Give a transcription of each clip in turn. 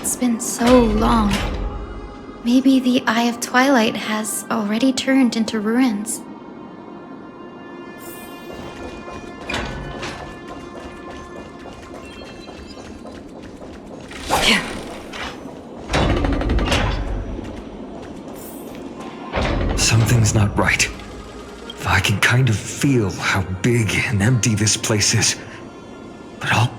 It's been so long. Maybe the Eye of Twilight has already turned into ruins. Something's not right. I can kind of feel how big and empty this place is. But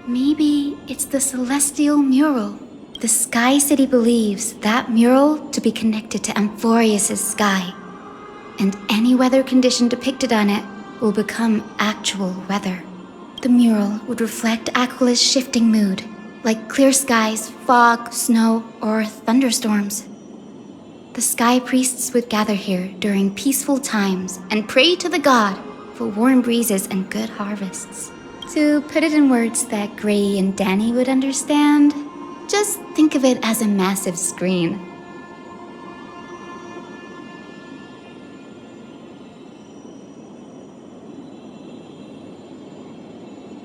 Maybe it's the celestial mural. The Sky City believes that mural to be connected to Alvorecer's sky. And any weather condition depicted on it will become actual weather. The mural would reflect Aquila's shifting mood, like clear skies, fog, snow, or thunderstorms. The sky priests would gather here during peaceful times and pray to the god for warm breezes and good harvests. To put it in words that Gray and Danny would understand, just think of it as a massive screen.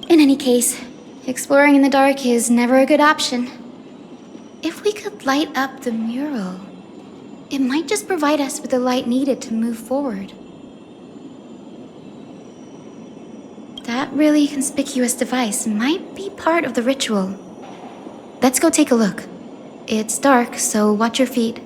In any case, exploring in the dark is never a good option. If we could light up the mural, it might just provide us with the light needed to move forward. That really conspicuous device might be part of the ritual. Let's go take a look. It's dark, so watch your feet.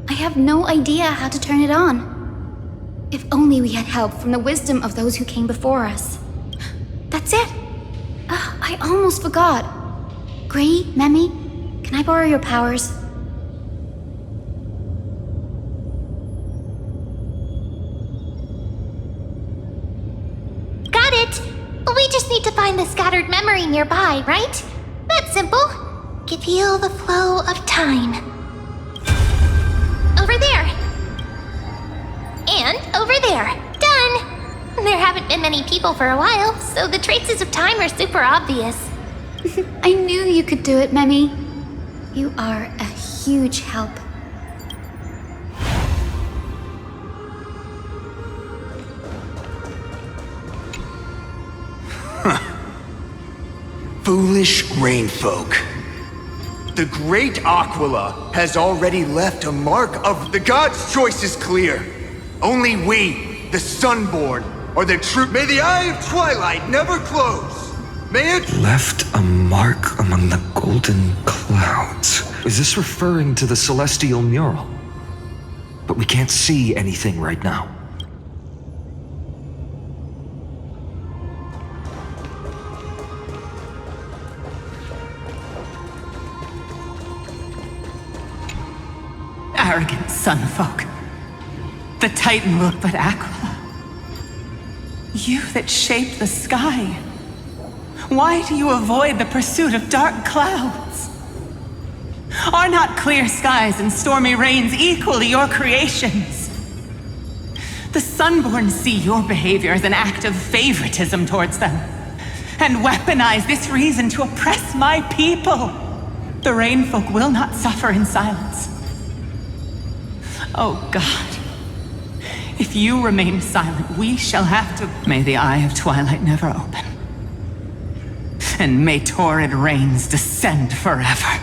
I have no idea how to turn it on. If only we had help from the wisdom of those who came before us. That's it! I almost forgot. Gray, Memi, can I borrow your powers? Got it! We just need to find the scattered memory nearby, right? That's simple. Can feel the flow of time. Over there. And over there. Done! There haven't been many people for a while, so the traces of time are super obvious. I knew you could do it, Memi. You are a huge help. Foolish rain folk. The great Aquila has already left a mark of the god's choice is clear. Only we, the Sunborn, are the true. May the Eye of Twilight never close. May it left a mark among the golden clouds. Is this referring to the celestial mural? But we can't see anything right now. Arrogant sunfolk. The Titan look but Aquila. You that shaped the sky. Why do you avoid the pursuit of dark clouds? Are not clear skies and stormy rains equally your creations? The Sunborn see your behavior as an act of favoritism towards them, and weaponize this reason to oppress my people. The Rainfolk will not suffer in silence. Oh God, If you remain silent, we shall have to... May the Eye of Twilight never open. And may torrid rains descend forever.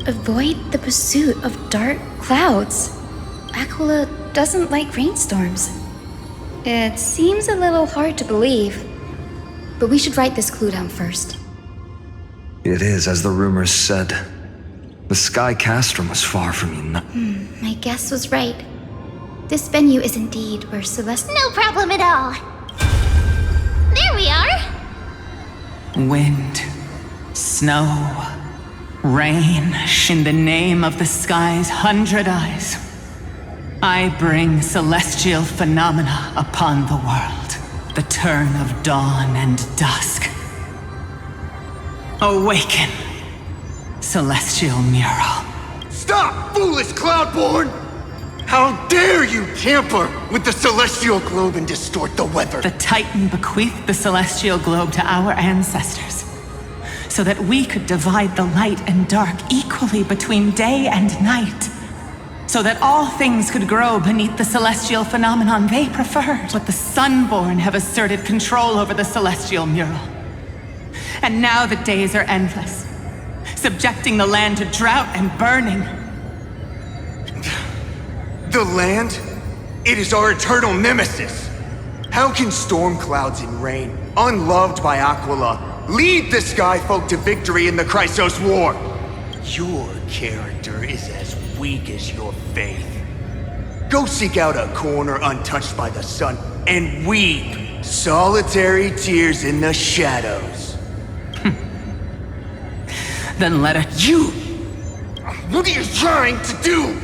Avoid the pursuit of dark clouds. Aquila doesn't like rainstorms. It seems a little hard to believe. But we should write this clue down first. It is, as the rumors said. The Sky Castrum was far from you. My guess was right. This venue is indeed where Celeste... No problem at all. There we are. Wind, snow, rain, in the name of the sky's 100 eyes, I bring celestial phenomena upon the world. The turn of dawn and dusk. Awaken, celestial mural. Stop, foolish Cloudborn! How dare you tamper with the celestial globe and distort the weather? The Titan bequeathed the celestial globe to our ancestors, so that we could divide the light and dark equally between day and night. So that all things could grow beneath the celestial phenomenon they preferred. But the Sunborn have asserted control over the celestial mural. And now the days are endless, subjecting the land to drought and burning. The land? It is our eternal nemesis. How can storm clouds and rain, unloved by Aquila, lead the Sky Folk to victory in the Chrysos War? Your character is as weak as your faith. Go seek out a corner untouched by the sun and weep solitary tears in the shadows. Then let it... You! What are you trying to do?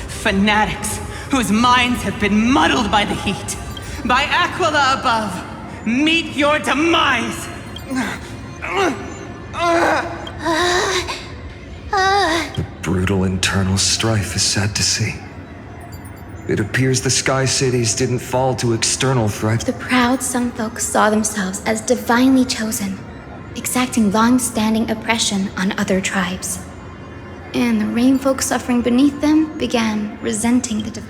Fanatics whose minds have been muddled by the heat, by Aquila above, meet your demise! The brutal internal strife is sad to see. It appears the Sky Cities didn't fall to external threats. The proud Sunfolk saw themselves as divinely chosen, exacting long-standing oppression on other tribes. And the Rainfolk suffering beneath them began resenting the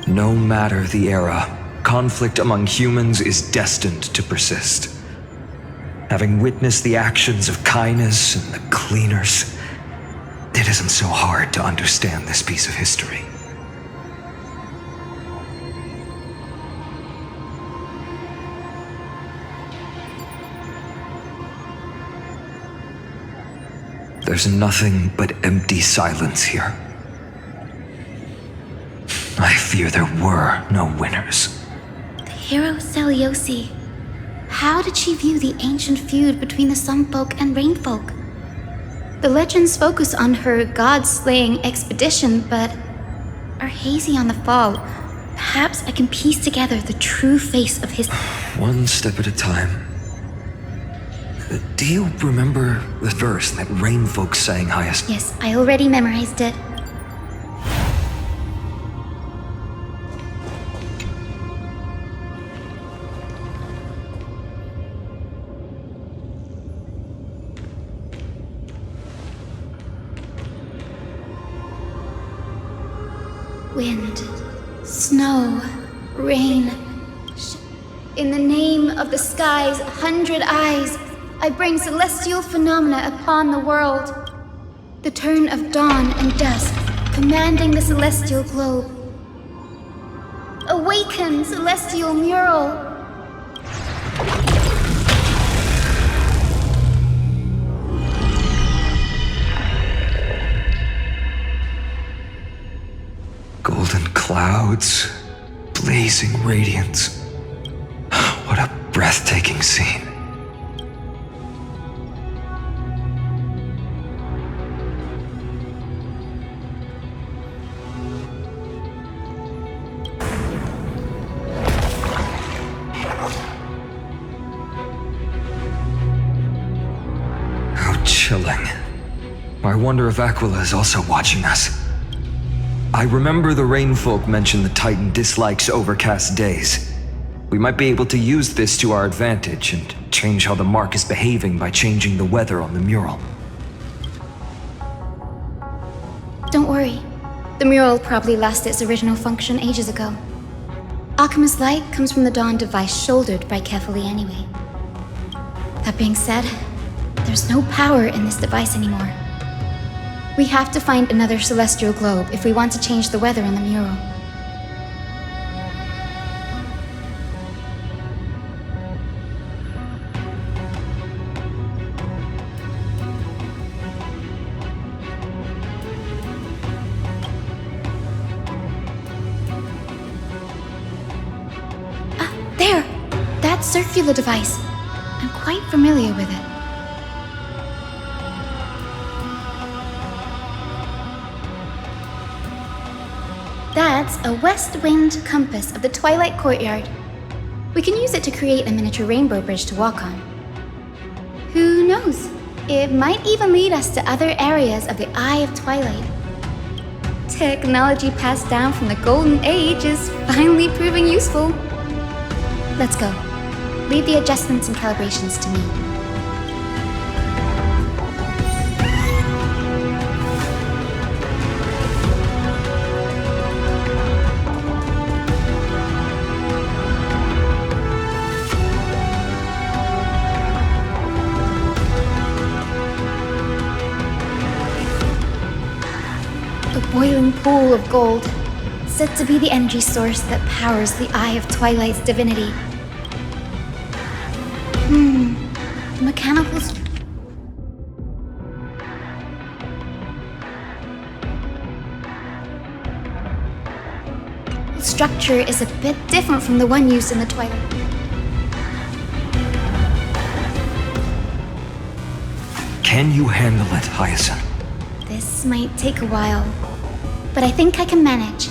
No matter the era, conflict among humans is destined to persist. Having witnessed the actions of Kindness and the Cleaners, it isn't so hard to understand this piece of history. There's nothing but empty silence here. I fear there were no winners. The hero Celiosi. How did she view the ancient feud between the Sunfolk and Rainfolk? The legends focus on her god-slaying expedition, but are hazy on the fall. Perhaps I can piece together the true face of his... One step at a time. Do you remember the verse that Rainfolk sang highest? Yes, I already memorized it. Wind, snow, rain. In the name of the sky's 100 eyes, I bring celestial phenomena upon the world. The turn of dawn and dusk, commanding the celestial globe. Awaken, celestial mural! Golden clouds, blazing radiance. What a breathtaking scene. chilling. I wonder if Aquila is also watching us. I remember the Rainfolk mentioned the Titan dislikes overcast days. We might be able to use this to our advantage and change how the mark is behaving by changing the weather on the mural. Don't worry. The mural probably lost its original function ages ago. Akima's light comes from the Dawn device shouldered by Kefali anyway. That being said, there's no power in this device anymore. We have to find another celestial globe if we want to change the weather on the mural. There! That circular device. I'm quite familiar with it. That's a west wind compass of the Twilight Courtyard. We can use it to create a miniature rainbow bridge to walk on. Who knows? It might even lead us to other areas of the Eye of Twilight. Technology passed down from the Golden Age is finally proving useful. Let's go. Leave the adjustments and calibrations to me. A boiling pool of gold, said to be the energy source that powers the Eye of Twilight's divinity. The mechanical structure is a bit different from the one used in the Twilight. Can you handle it, Hyacinth? This might take a while, but I think I can manage.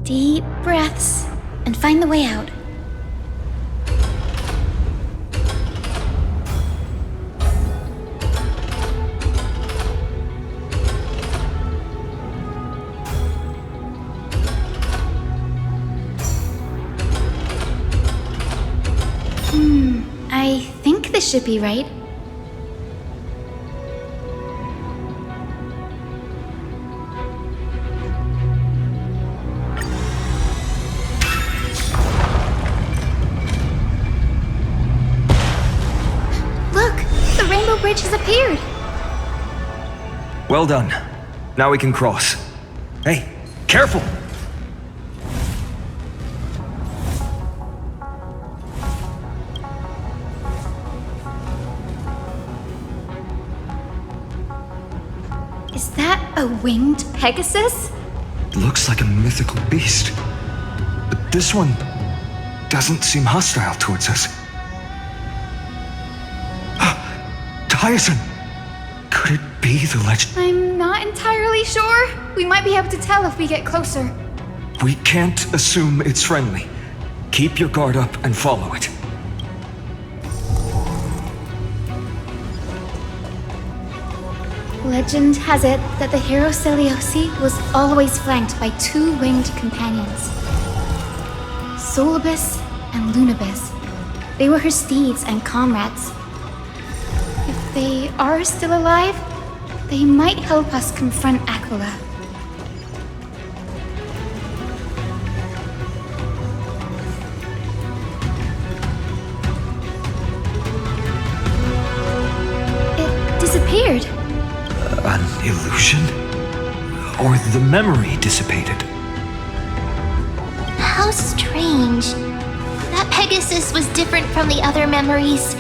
Deep breaths and find the way out. I think this should be right. Bridge has appeared. Well done. Now we can cross. Hey, careful! Is that a winged Pegasus? Looks like a mythical beast. But this one doesn't seem hostile towards us. Hyacinth! Could it be the legend? I'm not entirely sure. We might be able to tell if we get closer. We can't assume it's friendly. Keep your guard up and follow it. Legend has it that the hero Celiosi was always flanked by two winged companions. Solibus and Lunabis. They were her steeds and comrades. If they are still alive, they might help us confront Aquila. It disappeared. An illusion? Or the memory dissipated? How strange. That Pegasus was different from the other memories.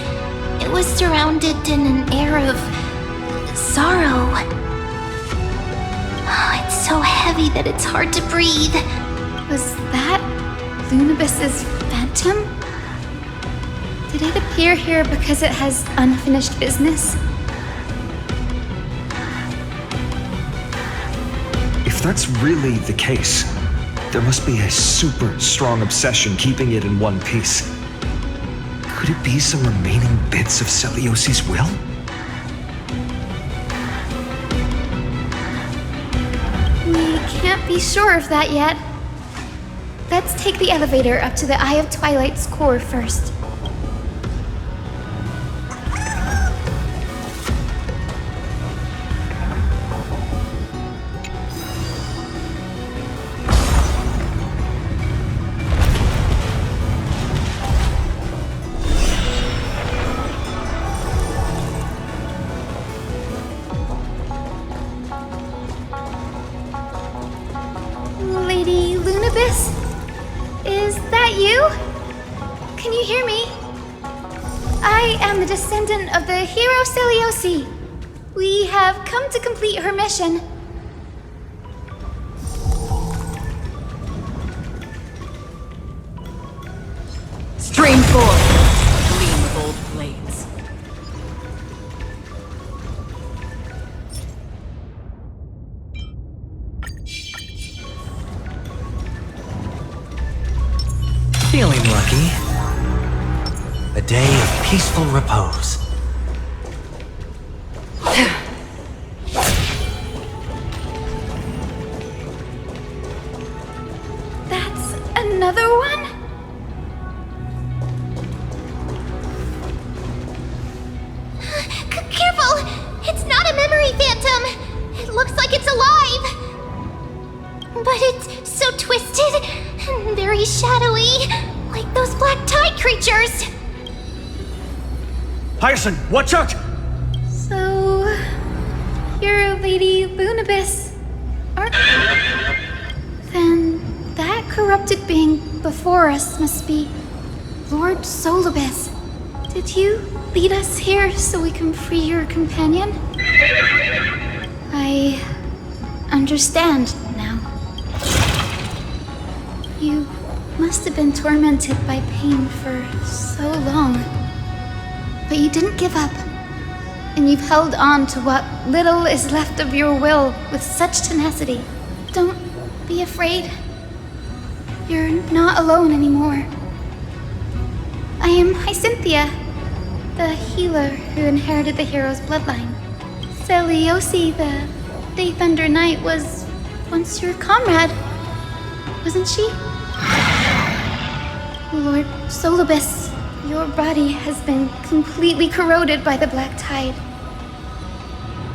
It was surrounded in an air of sorrow. Oh, it's so heavy that it's hard to breathe. Was that Lunabis's phantom? Did it appear here because it has unfinished business? If that's really the case, there must be a super strong obsession keeping it in one piece. Could it be some remaining bits of Celiosi's will? We can't be sure of that yet. Let's take the elevator up to the Eye of Twilight's core first. Lady Lunabis? Is that you? Can you hear me? I am the descendant of the hero Celiosi. We have come to complete her mission. Stream forth, gleam of old blades. Feeling lucky. A day of peaceful repose. That's another one? Careful! It's not a memory phantom! It looks like it's alive! But it's so twisted and very shadowy, like those black tide creatures! Hyacinth, watch out! So, you're Lady Lunabis, aren't you? Then that corrupted being before us must be Lord Solibus. Did you lead us here so we can free your companion? I understand now. You must have been tormented by pain for so long. But you didn't give up. And you've held on to what little is left of your will with such tenacity. Don't be afraid. You're not alone anymore. I am Hyacinthia, the healer who inherited the hero's bloodline. Celiosi, the Day Thunder Knight, was once your comrade, wasn't she? Lord Solibus, your body has been completely corroded by the black tide.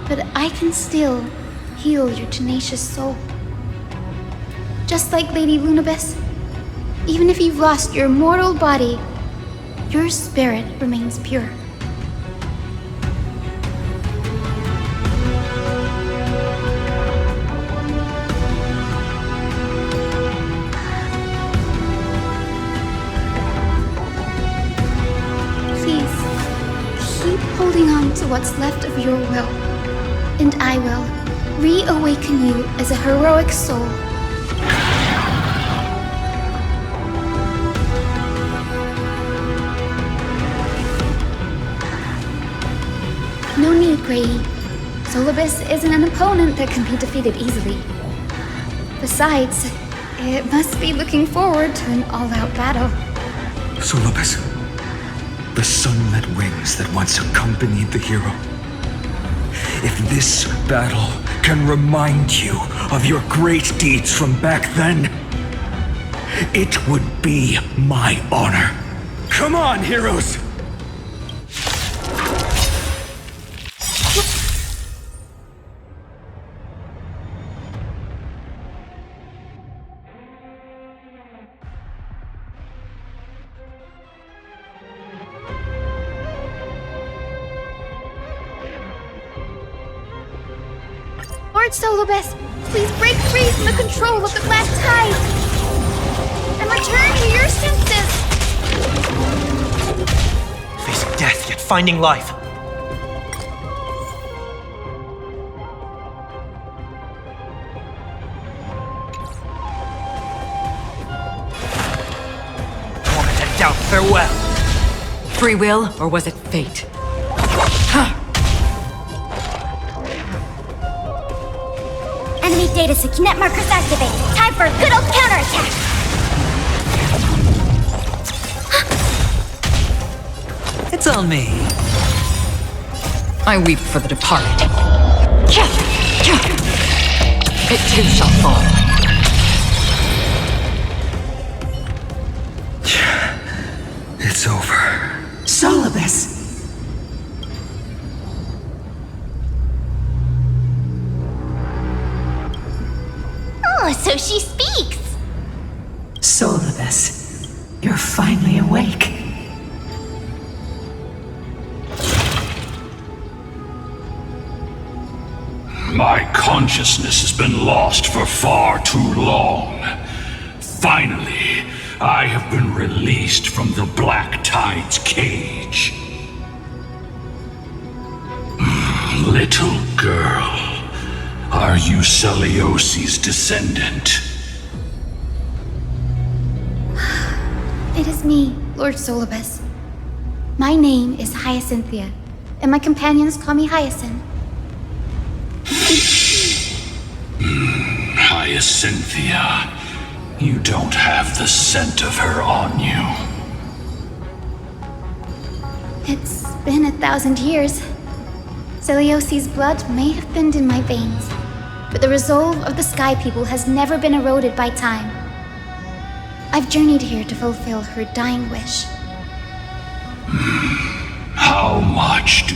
But I can still heal your tenacious soul. Just like Lady Lunabis, even if you've lost your mortal body, your spirit remains pure. Please, keep holding on to what's left of your will, and I will reawaken you as a heroic soul. No need, Grady. Solibus isn't an opponent that can be defeated easily. Besides, it must be looking forward to an all-out battle. Solibus, the sunlit wings that once accompanied the hero. If this battle can remind you of your great deeds from back then, it would be my honor. Come on, heroes! Lord Solobus, please break free from the control of the Black Tide and return to your senses. Facing death, yet finding life. Torment and doubt, farewell. Free will, or was it fate? Enemy data net markers activated. Time for a good old counterattack. It's on me. I weep for the departed. It too shall fall. It's over. Solobus. Oh, so she speaks. Solobus, you're finally awake. My consciousness has been lost for far too long. Finally, I have been released from the Black Tide's cage. Little girl, are you Celiosi's descendant? It is me, Lord Solobus. My name is Hyacinthia, and my companions call me Hyacinth. Hyacinthia, you don't have the scent of her on you. It's been 1,000 years. Celiosi's blood may have thinned in my veins, but the resolve of the Sky People has never been eroded by time. I've journeyed here to fulfill her dying wish. How much do...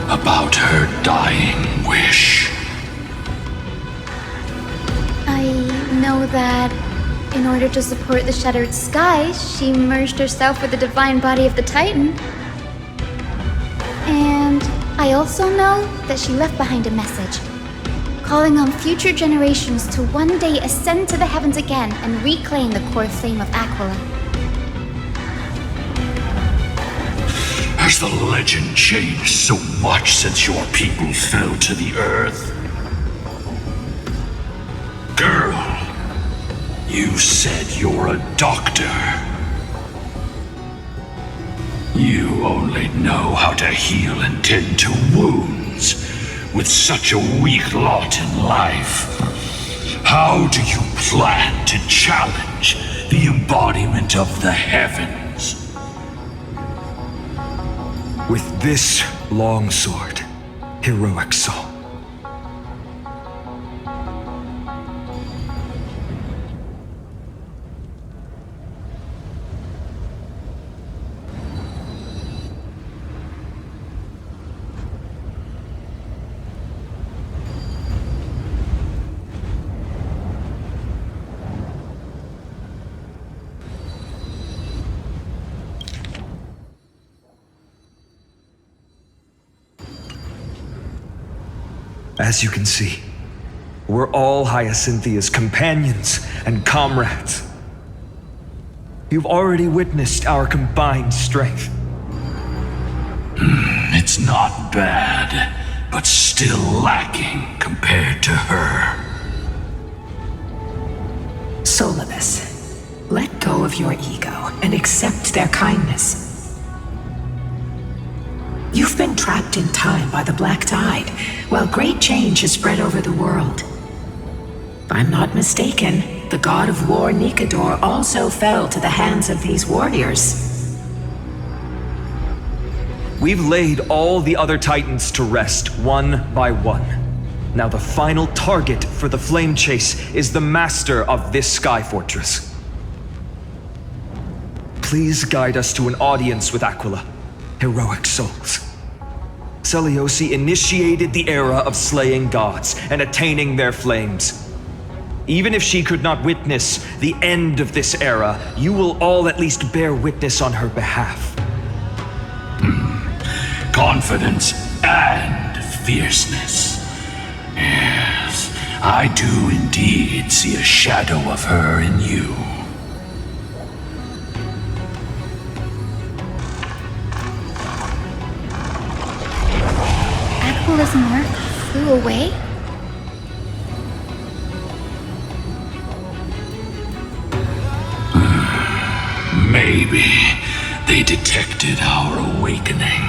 about her dying wish? I know that in order to support the shattered sky, she merged herself with the divine body of the Titan. And I also know that she left behind a message, calling on future generations to one day ascend to the heavens again and reclaim the core flame of Aquila. Has the legend changed so much since your people fell to the earth? Girl, you said you're a doctor. You only know how to heal and tend to wounds with such a weak lot in life. How do you plan to challenge the embodiment of the heavens? With this longsword, heroic soul. As you can see, we're all Hyacinthia's companions and comrades. You've already witnessed our combined strength. It's not bad, but still lacking compared to her. Solibus, let go of your ego and accept their kindness. You've been trapped in time by the Black Tide, while great change has spread over the world. If I'm not mistaken, the god of war Nikador also fell to the hands of these warriors. We've laid all the other Titans to rest, one by one. Now the final target for the flame chase is the master of this sky fortress. Please guide us to an audience with Aquila, heroic souls. Seliosi initiated the era of slaying gods and attaining their flames. Even if she could not witness the end of this era, you will all at least bear witness on her behalf. Confidence and fierceness. Yes, I do indeed see a shadow of her in you. Aquila's mark flew away? Maybe they detected our awakening.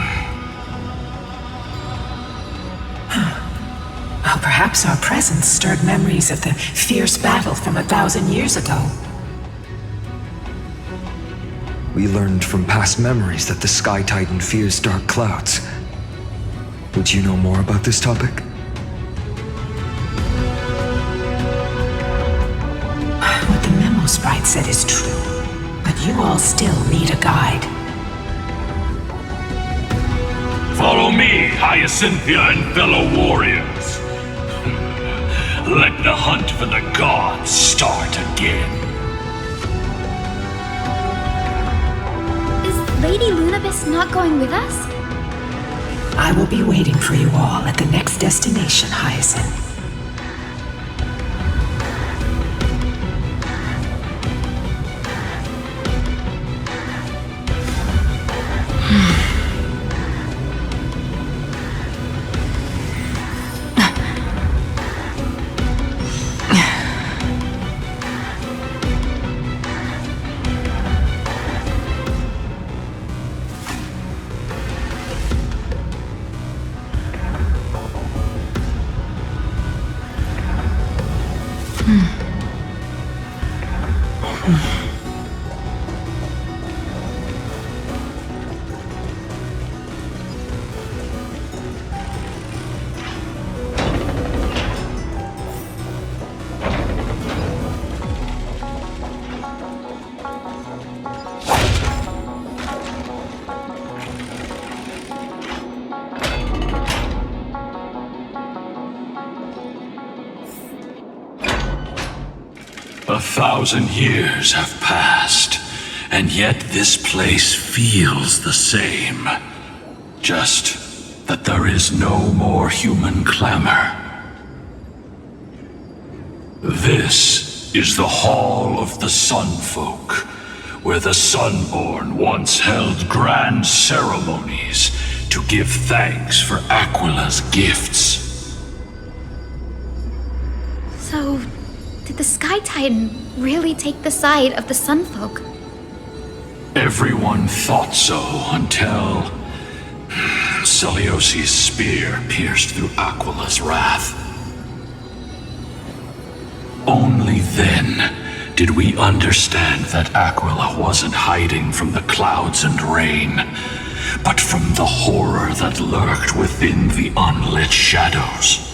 Well, perhaps our presence stirred memories of the fierce battle from 1,000 years ago. We learned from past memories that the Sky Titan fears dark clouds. Would you know more about this topic? What the memo sprite said is true, but you all still need a guide. Follow me, Hyacinthia and fellow warriors. Let the hunt for the gods start again. Is Lady Lunabis not going with us? I will be waiting for you all at the next destination, Hyacinth. A 1,000 years have passed, and yet this place feels the same. Just that there is no more human clamor. This is the Hall of the Sunfolk, where the Sunborn once held grand ceremonies to give thanks for Aquila's gifts. So, did the Sky Titan really take the side of the Sunfolk? Everyone thought so until Seliosi's spear pierced through Aquila's wrath. Only then did we understand that Aquila wasn't hiding from the clouds and rain, but from the horror that lurked within the unlit shadows.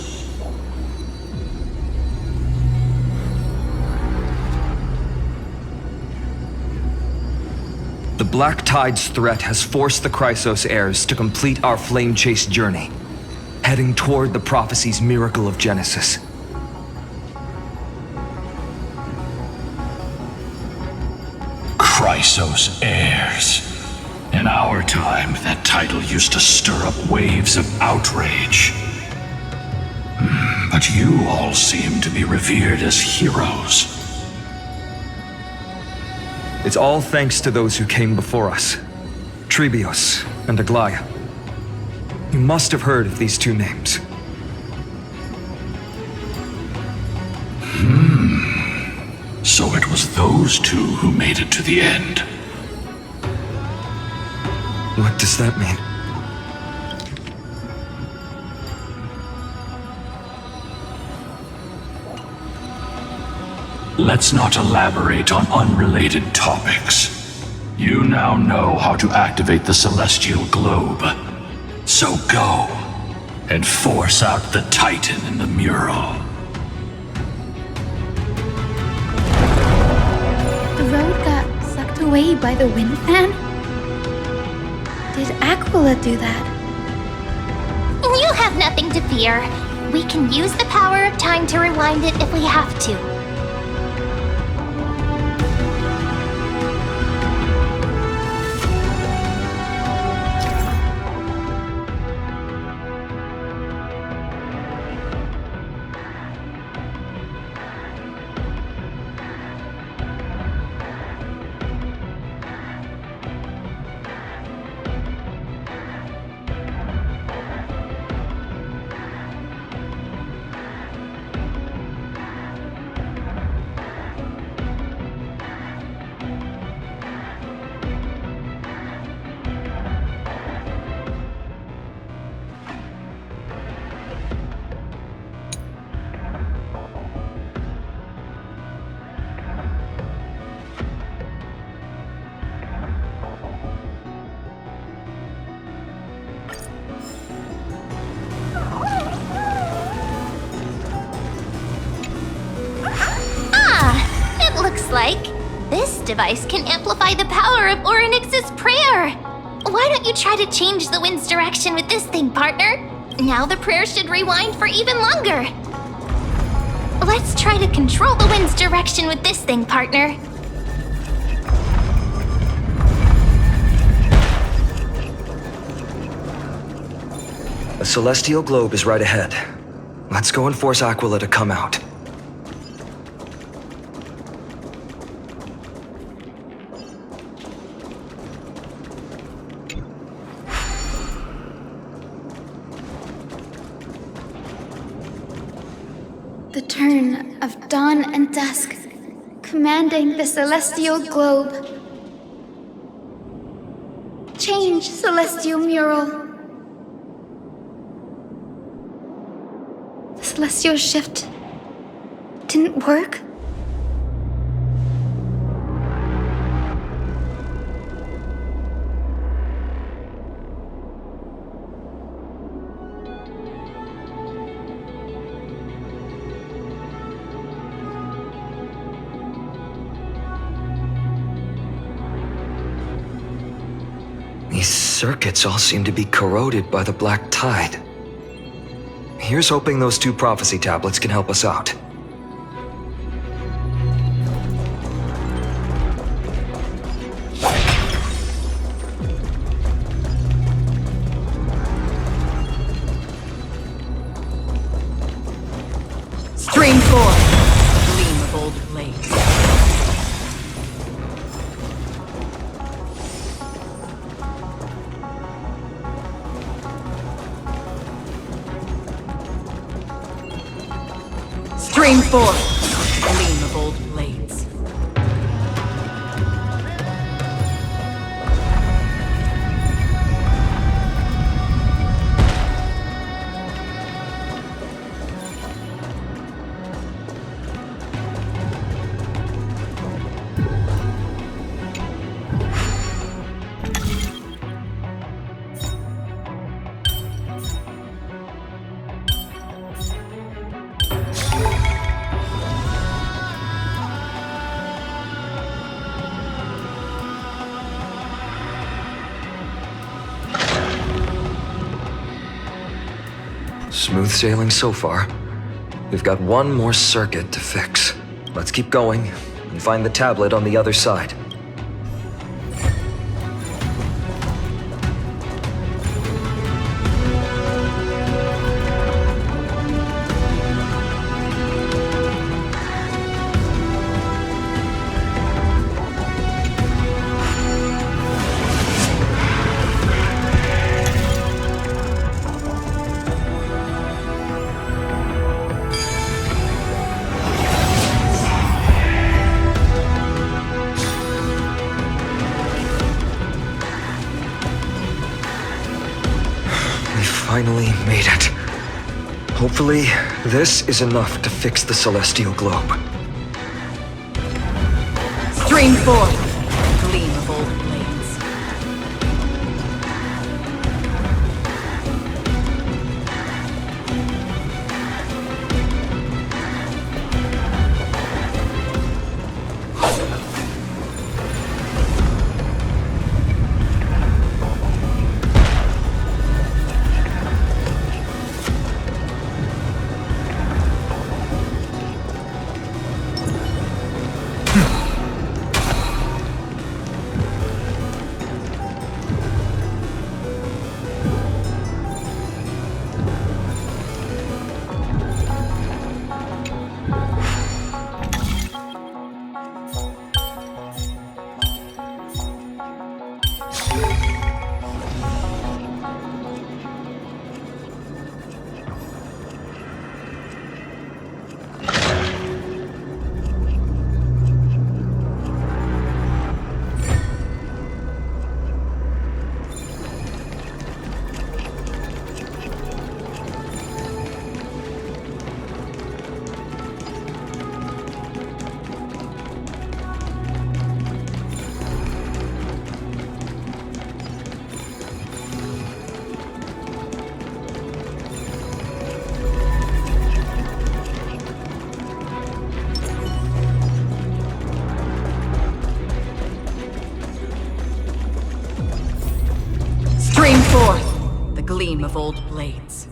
The Black Tide's threat has forced the Chrysos heirs to complete our flame chase journey, heading toward the prophecy's miracle of Genesis. Chrysos heirs. In our time, that title used to stir up waves of outrage. But you all seem to be revered as heroes. It's all thanks to those who came before us. Trebios and Aglaya. You must have heard of these two names. So it was those two who made it to the end. What does that mean? Let's not elaborate on unrelated topics. You now know how to activate the celestial globe. So go and force out the Titan in the mural. The road got sucked away by the wind fan? Did Aquila do that? You have nothing to fear. We can use the power of time to rewind it if we have to. Like, this device can amplify the power of Orynyx's prayer. Why don't you try to change the wind's direction with this thing, partner? Now the prayer should rewind for even longer. Let's try to control the wind's direction with this thing, partner. A celestial globe is right ahead. Let's go and force Aquila to come out. The turn of dawn and dusk, commanding the celestial globe. Change, celestial mural. The celestial shift didn't work? These circuits all seem to be corroded by the black tide. Here's hoping those two prophecy tablets can help us out. Stream 4. Gleam of old blades. Stream 4. Gleam of old blades. Smooth sailing so far. We've got one more circuit to fix. Let's keep going and find the tablet on the other side. Hopefully, this is enough to fix the celestial globe. Stream forth, gleam of old blades. Stream forth, the gleam of old blades.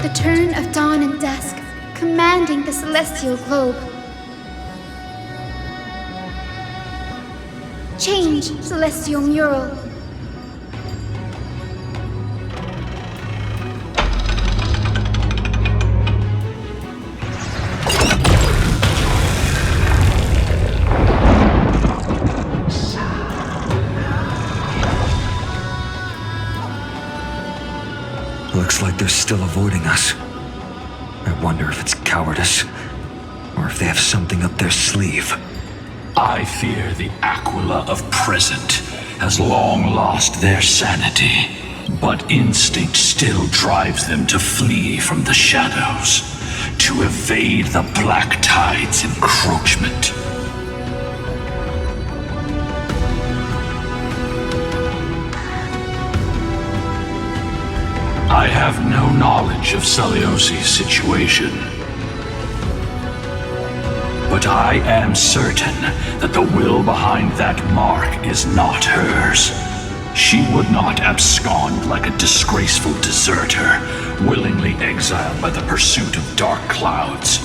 The turn of dawn and dusk, commanding the celestial globe. Change, celestial mural. Looks like they're still avoiding us. I wonder if it's cowardice, or if they have something up their sleeve. I fear the Aquila of present has long lost their sanity, but instinct still drives them to flee from the shadows, to evade the Black Tide's encroachment. I have no knowledge of Celiosi's situation. But I am certain that the will behind that mark is not hers. She would not abscond like a disgraceful deserter, willingly exiled by the pursuit of dark clouds.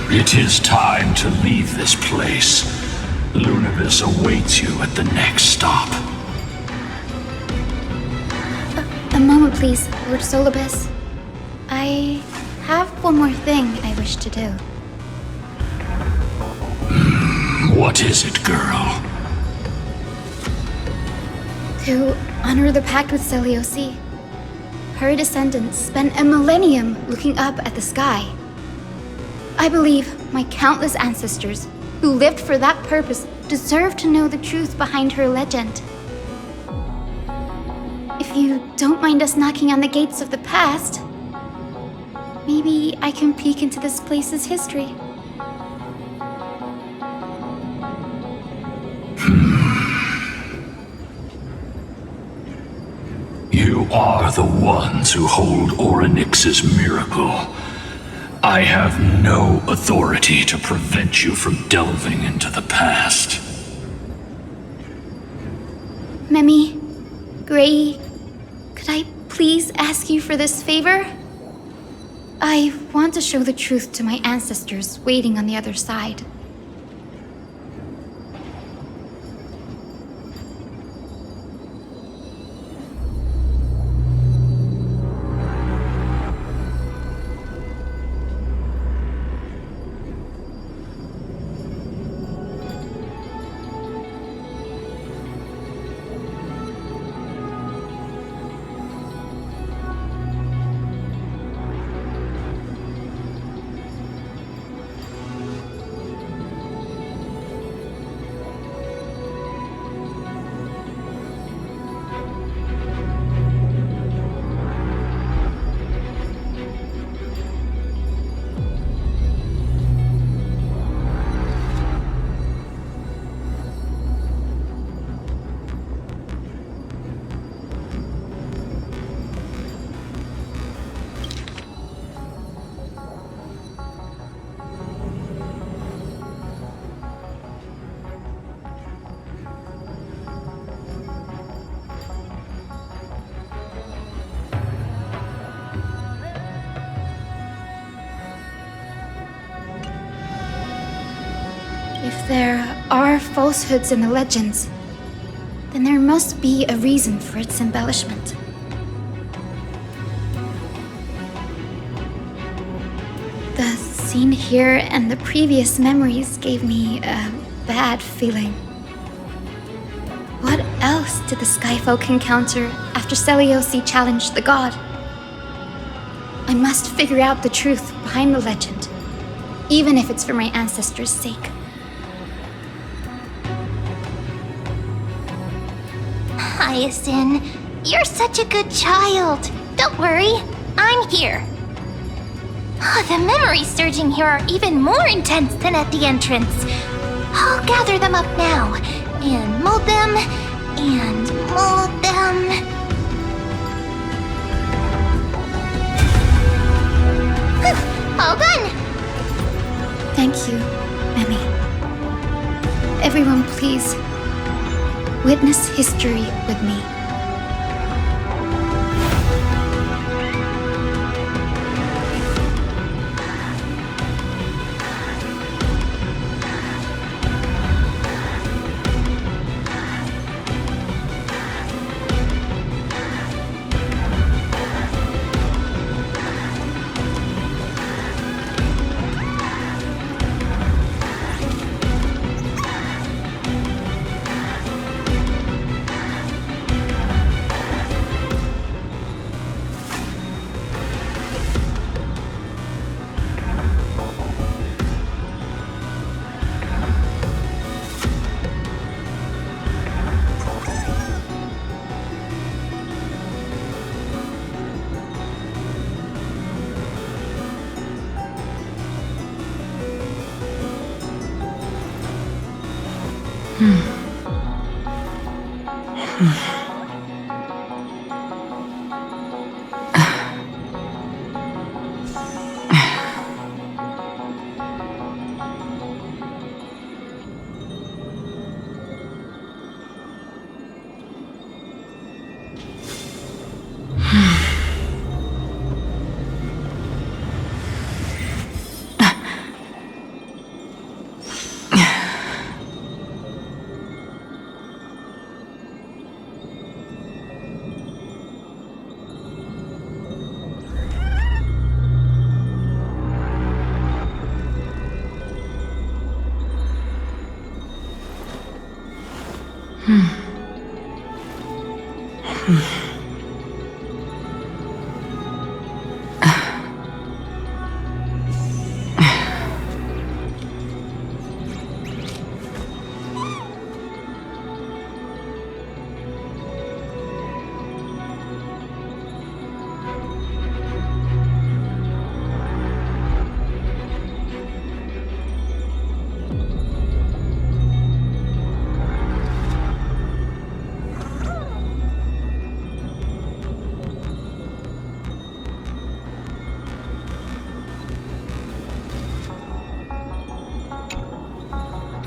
It is time to leave this place. Lunavis awaits you at the next stop. A moment, please, Lord Solibus. I have one more thing I wish to do. What is it, girl? To honor the pact with Celiosi. Her descendants spent a millennium looking up at the sky. I believe my countless ancestors who lived for that purpose deserve to know the truth behind her legend. If you don't mind us knocking on the gates of the past, maybe I can peek into this place's history. You are the ones who hold Orynyx's miracle. I have no authority to prevent you from delving into the past. Memi, Gray, could I please ask you for this favor? I want to show the truth to my ancestors waiting on the other side. If there are falsehoods in the legends, then there must be a reason for its embellishment. The scene here and the previous memories gave me a bad feeling. What else did the Skyfolk encounter after Seliosi challenged the god? I must figure out the truth behind the legend, even if it's for my ancestors' sake. Hyacinth, you're such a good child. Don't worry, I'm here. The memories surging here are even more intense than at the entrance. I'll gather them up now, and mold them, and mold them. All done! Thank you, Memi. Everyone, please, witness history with me.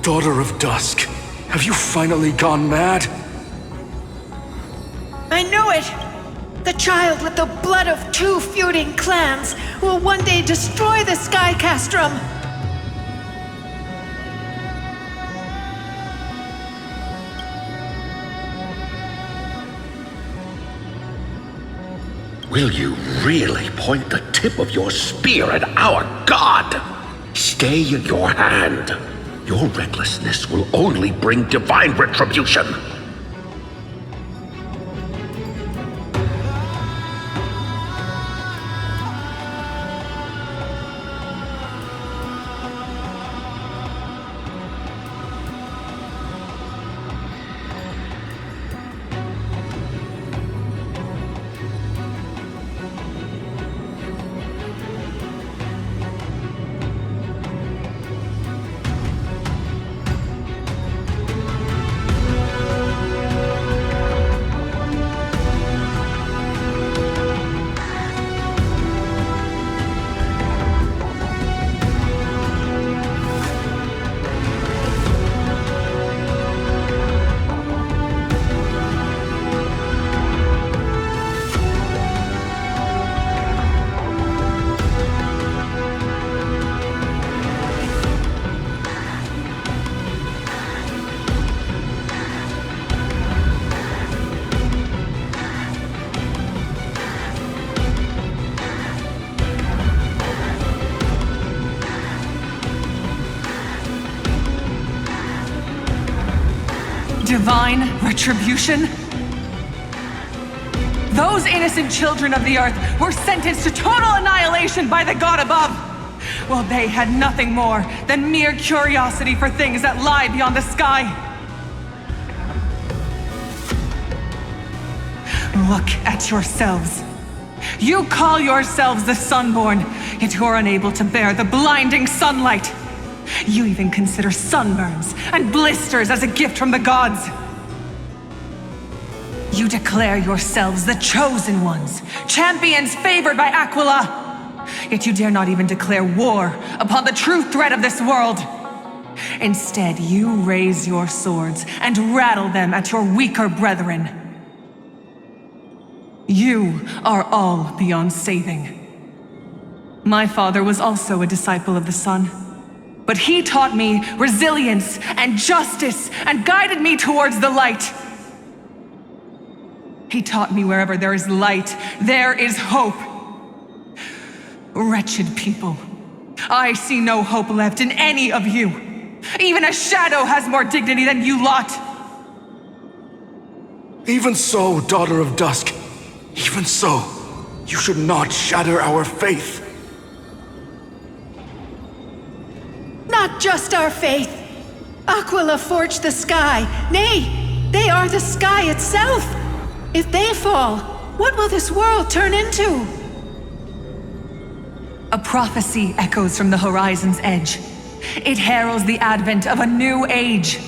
Daughter of Dusk, have you finally gone mad? I knew it! The child with the blood of two feuding clans will one day destroy the Sky Castrum! Will you really point the tip of your spear at our god? Stay in your hand. Your recklessness will only bring divine retribution. divine retribution? Those innocent children of the earth were sentenced to total annihilation by the god above, while they had nothing more than mere curiosity for things that lie beyond the sky. Look at yourselves. You call yourselves the Sunborn, yet you're unable to bear the blinding sunlight. You even consider sunburns and blisters as a gift from the gods. You declare yourselves the chosen ones, champions favored by Aquila. Yet you dare not even declare war upon the true threat of this world. Instead, you raise your swords and rattle them at your weaker brethren. You are all beyond saving. My father was also a disciple of the sun, but he taught me resilience and justice and guided me towards the light. He taught me wherever there is light, there is hope. Wretched people, I see no hope left in any of you. Even a shadow has more dignity than you lot. Even so, Daughter of Dusk, even so, you should not shatter our faith. Not just our faith. Aquila forged the sky. Nay, they are the sky itself. If they fall, what will this world turn into? A prophecy echoes from the horizon's edge. It heralds the advent of a new age,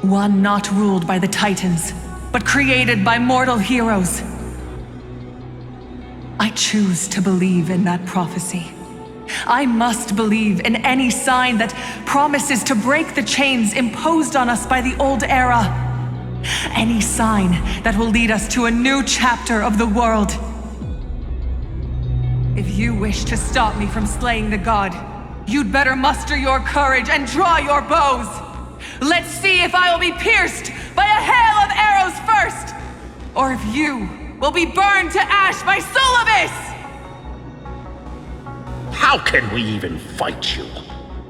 one not ruled by the Titans, but created by mortal heroes. I choose to believe in that prophecy. I must believe in any sign that promises to break the chains imposed on us by the old era. Any sign that will lead us to a new chapter of the world. If you wish to stop me from slaying the god, you'd better muster your courage and draw your bows. Let's see if I will be pierced by a hail of arrows first, or if you will be burned to ash by Solobis! How can we even fight you?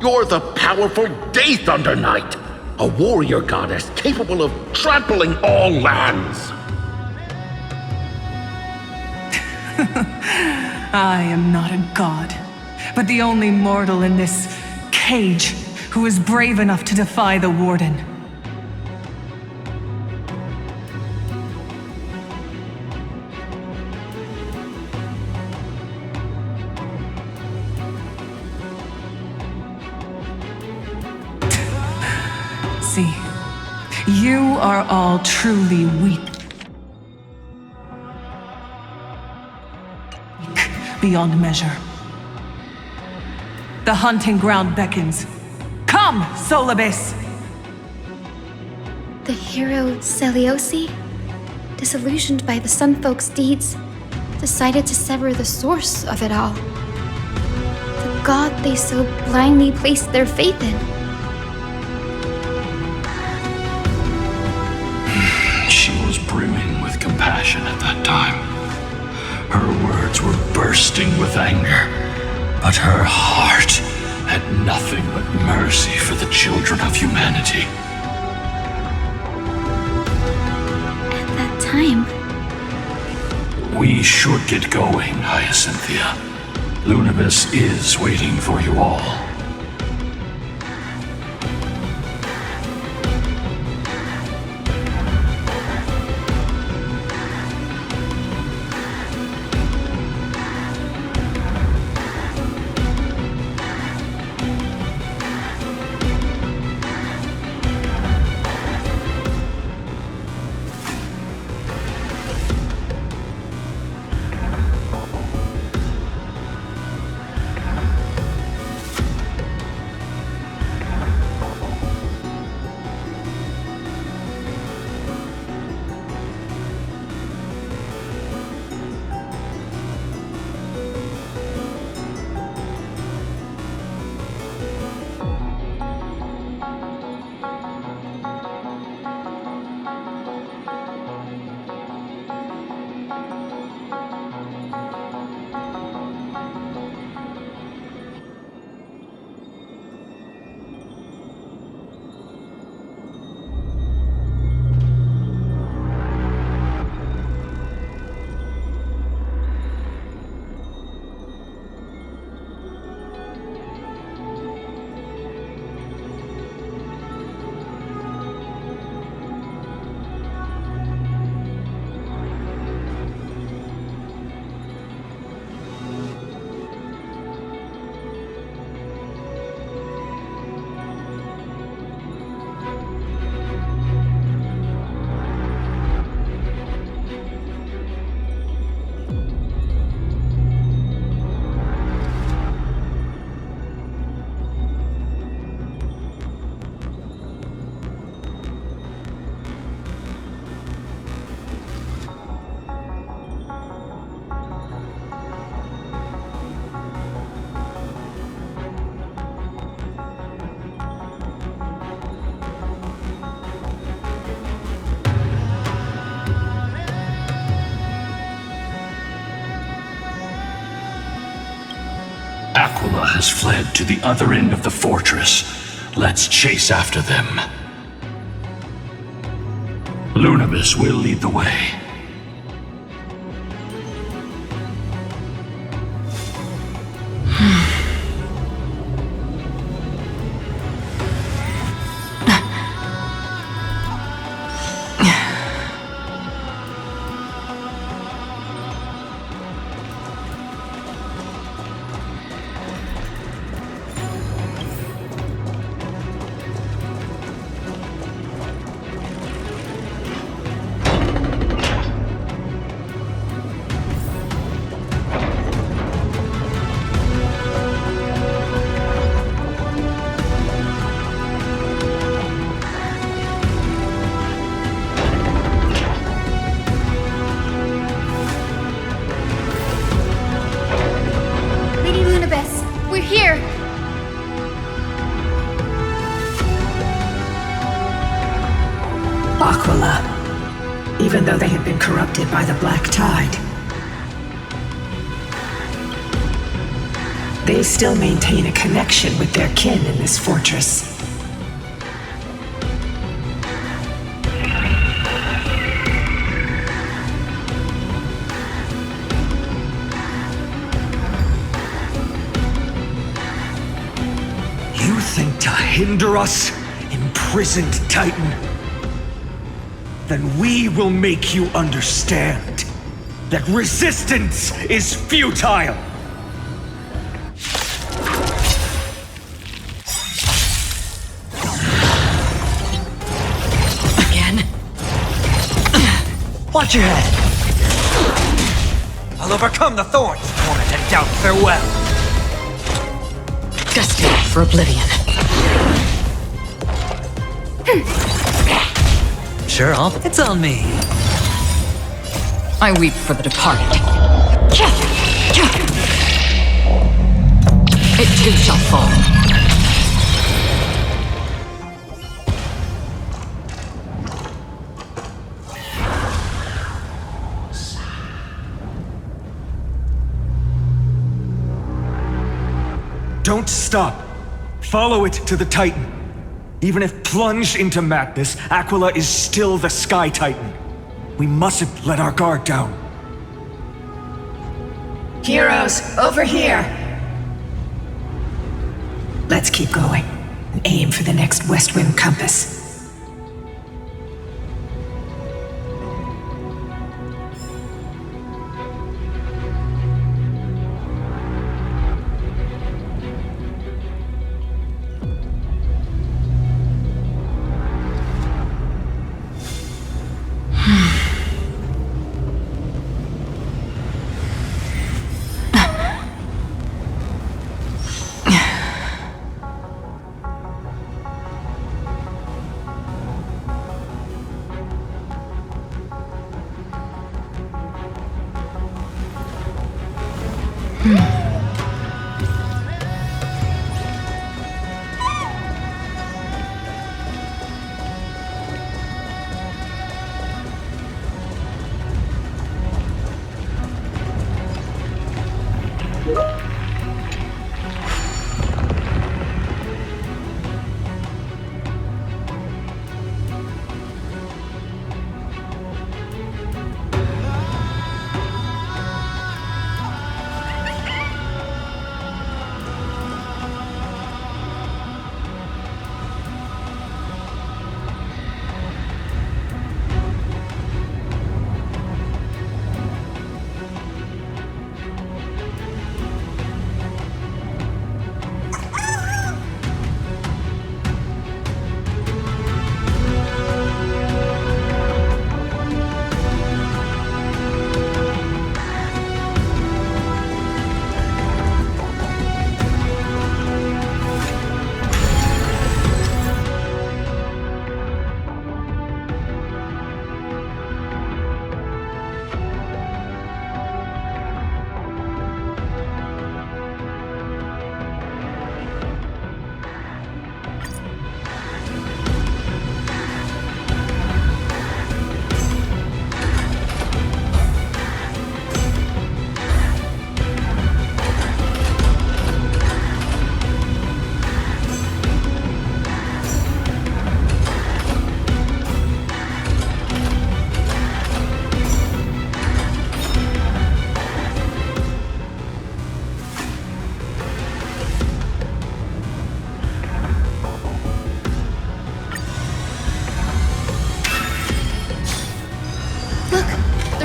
You're the powerful Day Thunder Knight, a warrior goddess capable of trampling all lands. I am not a god, but the only mortal in this cage who is brave enough to defy the Warden. See, you are all truly weak beyond measure. The hunting ground beckons. Come, Solobis! The hero Celiosi, disillusioned by the Sunfolk's deeds, decided to sever the source of it all. The god they so blindly placed their faith in. She was brimming with compassion at that time. Her words were bursting with anger, but her heart had nothing but mercy for the children of humanity. At that time, We should get going, Hyacinthia. Lunibus is waiting for you all. Aquila has fled to the other end of the fortress. Let's chase after them. Lunabis will lead the way. Lady Lunabis, we're here! Aquila. Even though they had been corrupted by the Black Tide, they still maintain a connection with their kin in this fortress. You think to hinder us, imprisoned Titan? Then we will make you understand that resistance is futile! Again? Watch your head! I'll overcome the thorns, torment and doubt, farewell! Destined for oblivion. Sure, it's on me. I weep for the departed. It too shall fall. Don't stop. Follow it to the Titan. Even if plunged into madness, Aquila is still the Sky Titan. We mustn't let our guard down. Heroes, over here! Let's keep going and aim for the next West Wind compass.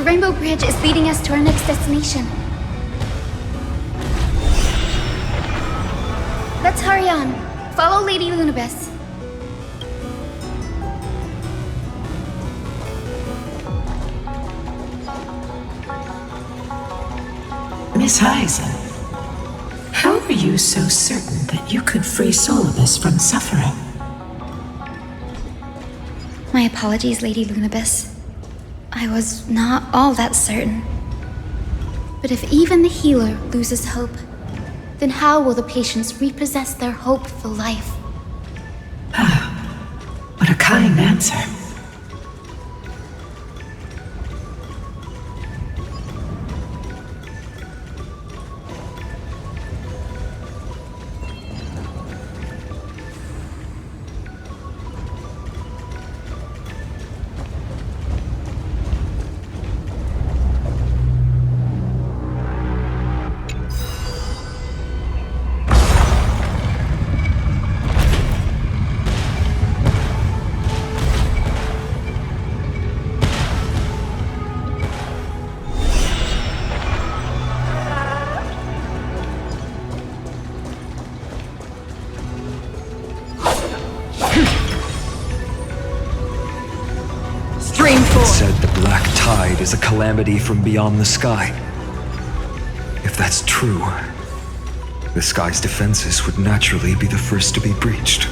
Rainbow Bridge is leading us to our next destination. Let's hurry on. Follow Lady Lunabis. Miss Heisen, how are you so certain that you could free Solibus from suffering? My apologies, Lady Lunabis. I was not all that certain. But if even the healer loses hope, then how will the patients repossess their hope for life? What a kind answer. It said the black tide is a calamity from beyond the sky. If that's true, the sky's defenses would naturally be the first to be breached.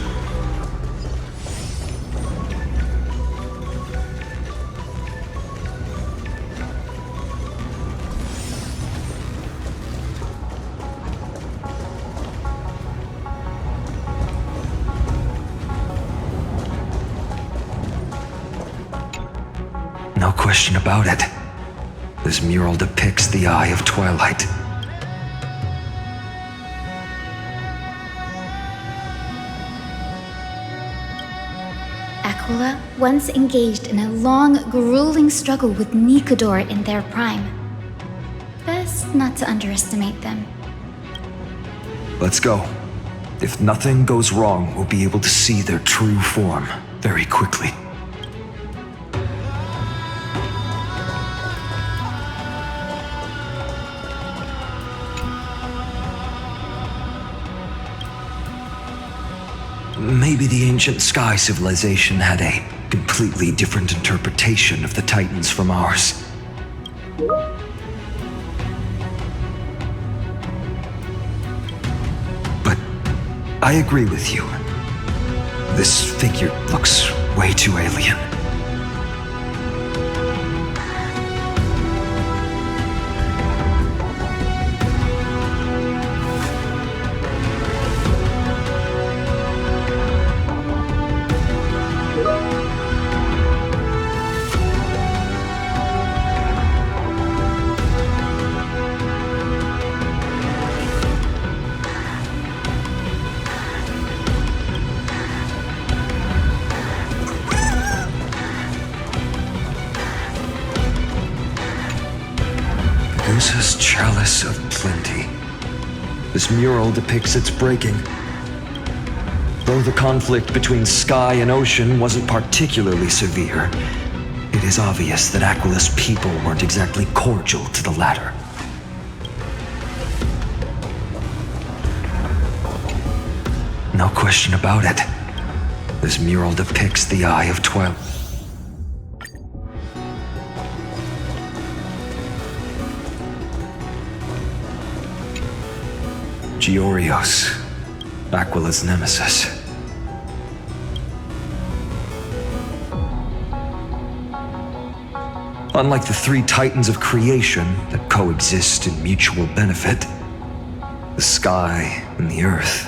No question about it. This mural depicts the Eye of Twilight. Aquila once engaged in a long, grueling struggle with Nikador in their prime. Best not to underestimate them. Let's go. If nothing goes wrong, we'll be able to see their true form very quickly. Maybe the ancient sky civilization had a completely different interpretation of the Titans from ours. But I agree with you. This figure looks way too alien. Medusa's Chalice of Plenty. This mural depicts its breaking. Though the conflict between sky and ocean wasn't particularly severe, it is obvious that Aquila's people weren't exactly cordial to the latter. No question about it. This mural depicts the Eye of Twilight. Giorios, Aquila's nemesis. Unlike the three titans of creation that coexist in mutual benefit, the sky and the earth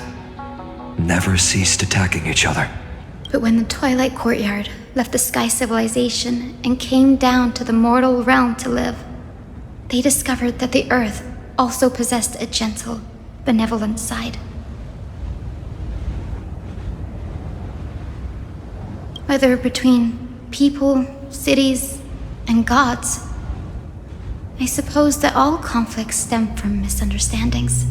never ceased attacking each other. But when the Twilight Courtyard left the Sky Civilization and came down to the mortal realm to live, they discovered that the Earth also possessed a gentle, benevolent side. Whether between people, cities, and gods, I suppose that all conflicts stem from misunderstandings.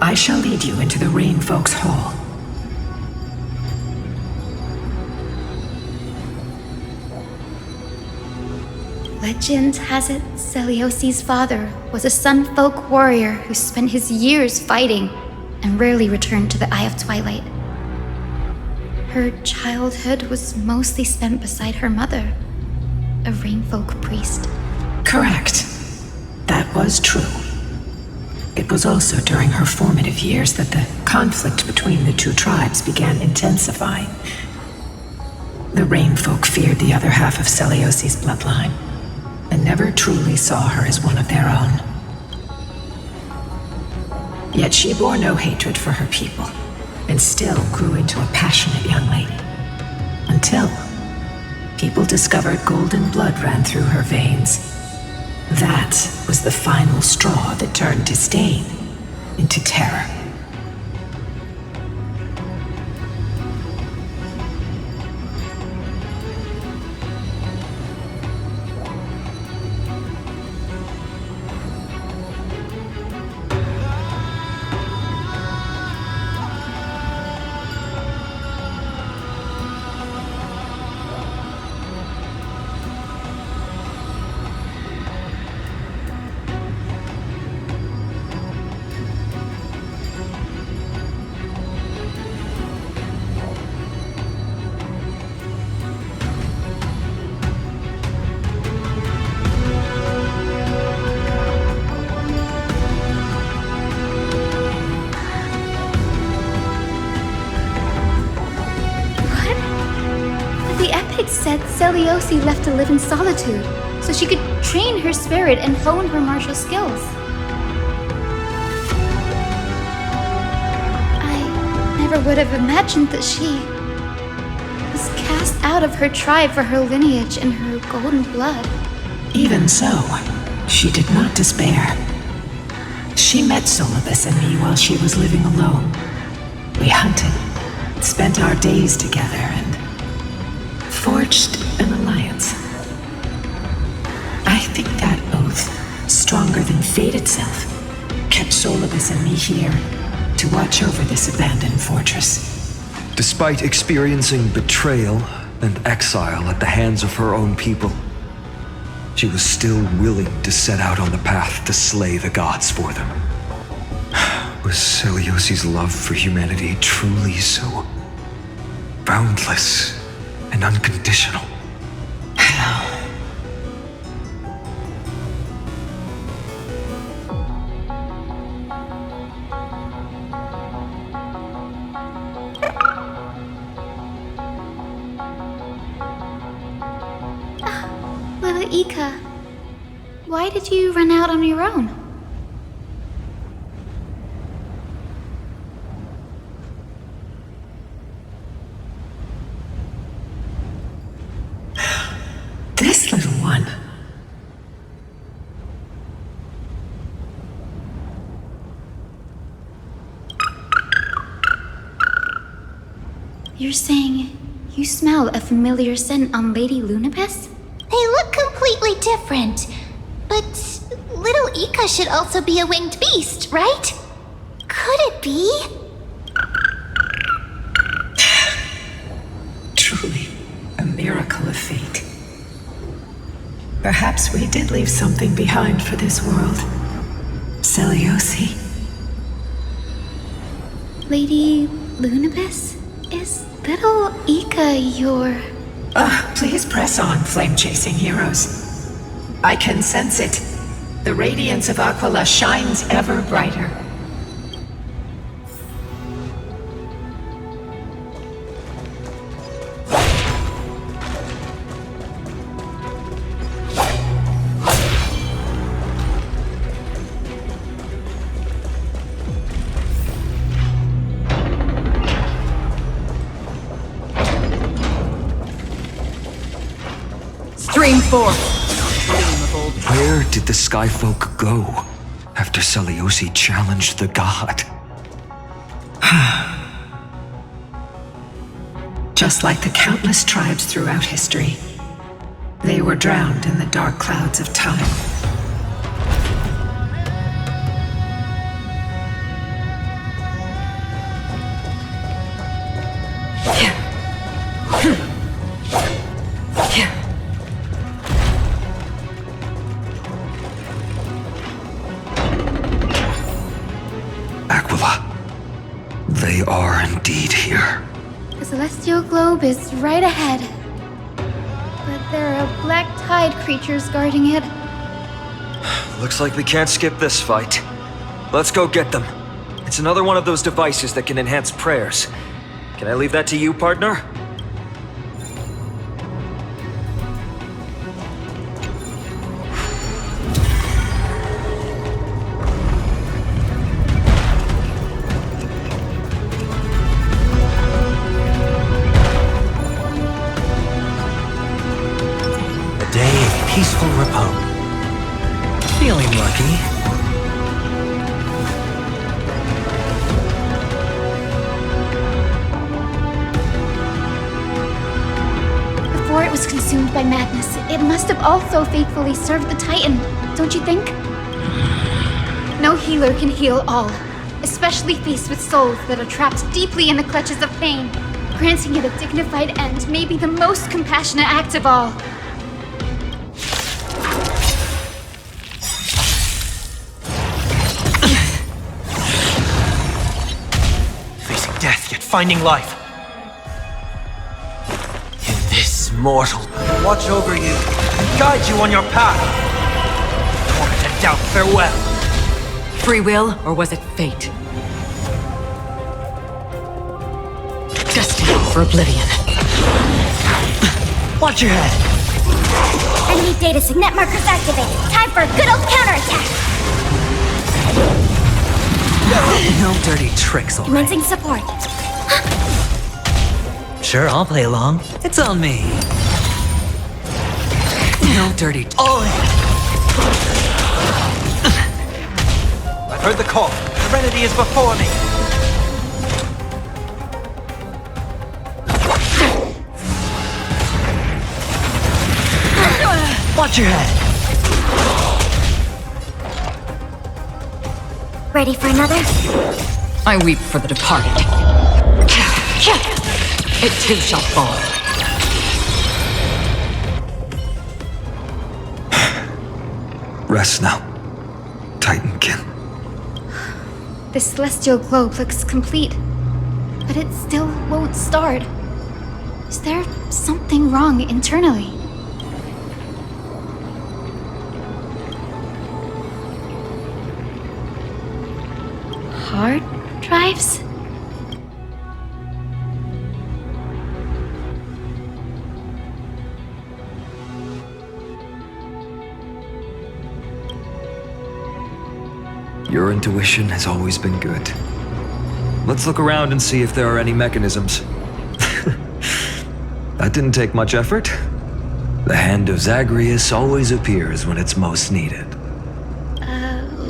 I shall lead you into the Rain Folk's Hall. Legend has it Celiosi's father was a Sun Folk warrior who spent his years fighting and rarely returned to the Eye of Twilight. Her childhood was mostly spent beside her mother, a Rainfolk priest. Correct. That was true. It was also during her formative years that the conflict between the two tribes began intensifying. The Rainfolk feared the other half of Celiosi's bloodline, and never truly saw her as one of their own. Yet she bore no hatred for her people, and still grew into a passionate young lady. Until people discovered golden blood ran through her veins. That was the final straw that turned disdain into terror. Said Celiosi left to live in solitude, so she could train her spirit and hone her martial skills. I never would have imagined that she was cast out of her tribe for her lineage and her golden blood. Even so, she did not despair. She met Solibus and me while she was living alone. We hunted, spent our days together, and forged an alliance. I think that oath, stronger than fate itself, kept Solibus and me here to watch over this abandoned fortress. Despite experiencing betrayal and exile at the hands of her own people, she was still willing to set out on the path to slay the gods for them. Was Celiosi's love for humanity truly so boundless and unconditional? Lila Ika, why did you run out on your own? This little one. You're saying you smell a familiar scent on Lady Lunabis? They look completely different. But little Ika should also be a winged beast, right? Could it be? Truly, a miracle of fate. Perhaps we did leave something behind for this world. Celiosi. Lady Lunabis? Is little Ika your... Please press on, flame-chasing heroes. I can sense it. The radiance of Aquila shines ever brighter. Stream forth! Where did the Skyfolk go after Celiosi challenged the god? Just like the countless tribes throughout history, they were drowned in the dark clouds of time. They are indeed here. The celestial globe is right ahead. But there are black tide creatures guarding it. Looks like we can't skip this fight. Let's go get them. It's another one of those devices that can enhance prayers. Can I leave that to you, partner? A day of peaceful repose. Feeling lucky. Before it was consumed by madness, it must have also faithfully served the Titan, don't you think? No healer can heal all, especially faced with souls that are trapped deeply in the clutches of pain. Granting it a dignified end may be the most compassionate act of all. Facing death, yet finding life. In this mortal, watch over you and guide you on your path. Torment and doubt, farewell. Free will, or was it fate? Destined for oblivion. Watch your head. Enemy data signet markers activated. Time for a good old counterattack. No dirty tricks, all right. Commencing support. Sure, I'll play along. It's on me. No dirty. All in. I've heard the call. Serenity is before me. Watch your head. Ready for another? I weep for the departed. It too shall fall. Rest now, Titankin. The celestial globe looks complete, but it still won't start. Is there something wrong internally? Hard drives? Your intuition has always been good. Let's look around and see if there are any mechanisms. That didn't take much effort. The hand of Zagreus always appears when it's most needed.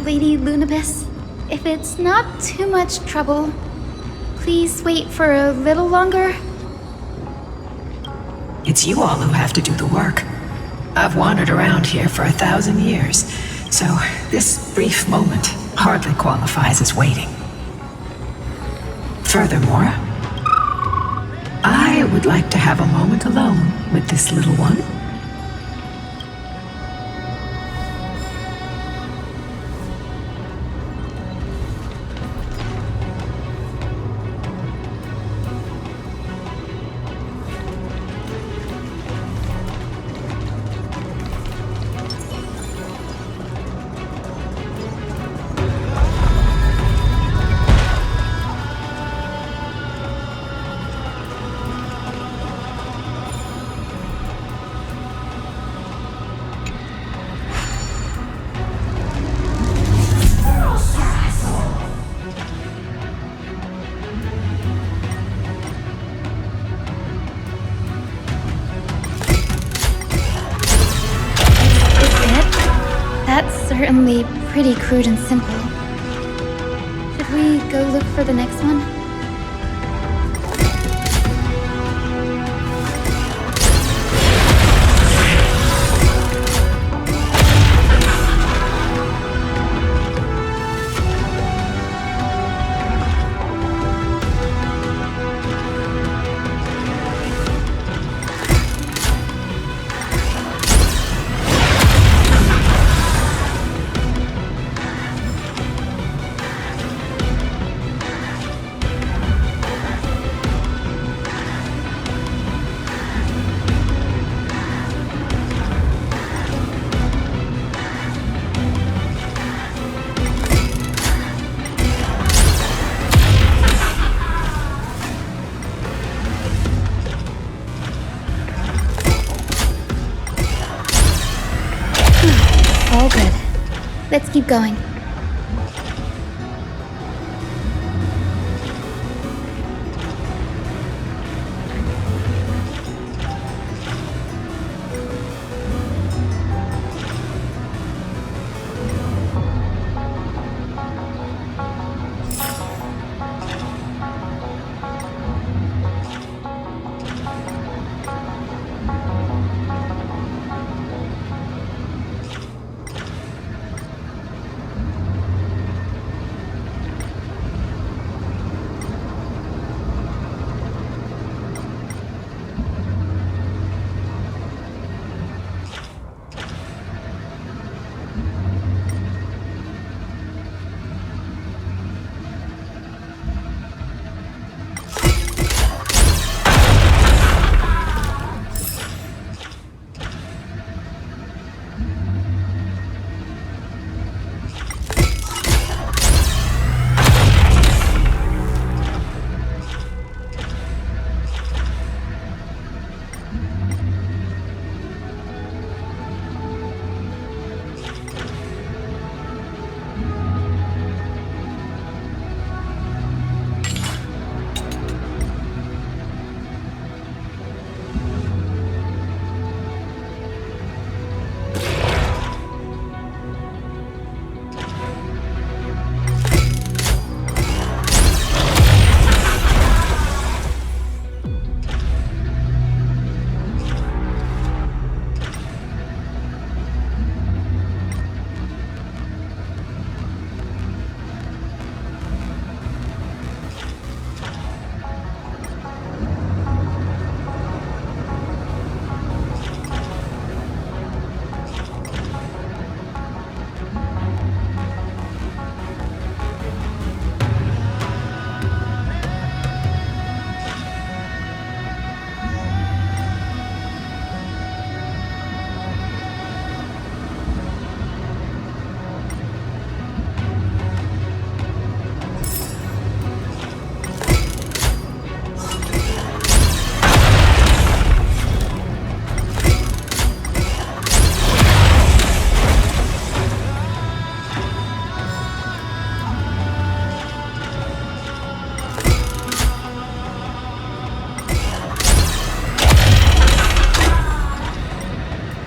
Lady Lunabis, if it's not too much trouble, please wait for a little longer. It's you all who have to do the work. I've wandered around here for 1,000 years, so this brief moment hardly qualifies as waiting. Furthermore, I would like to have a moment alone with this little one. That's certainly pretty crude and simple. Should we go look for the next one? keep going.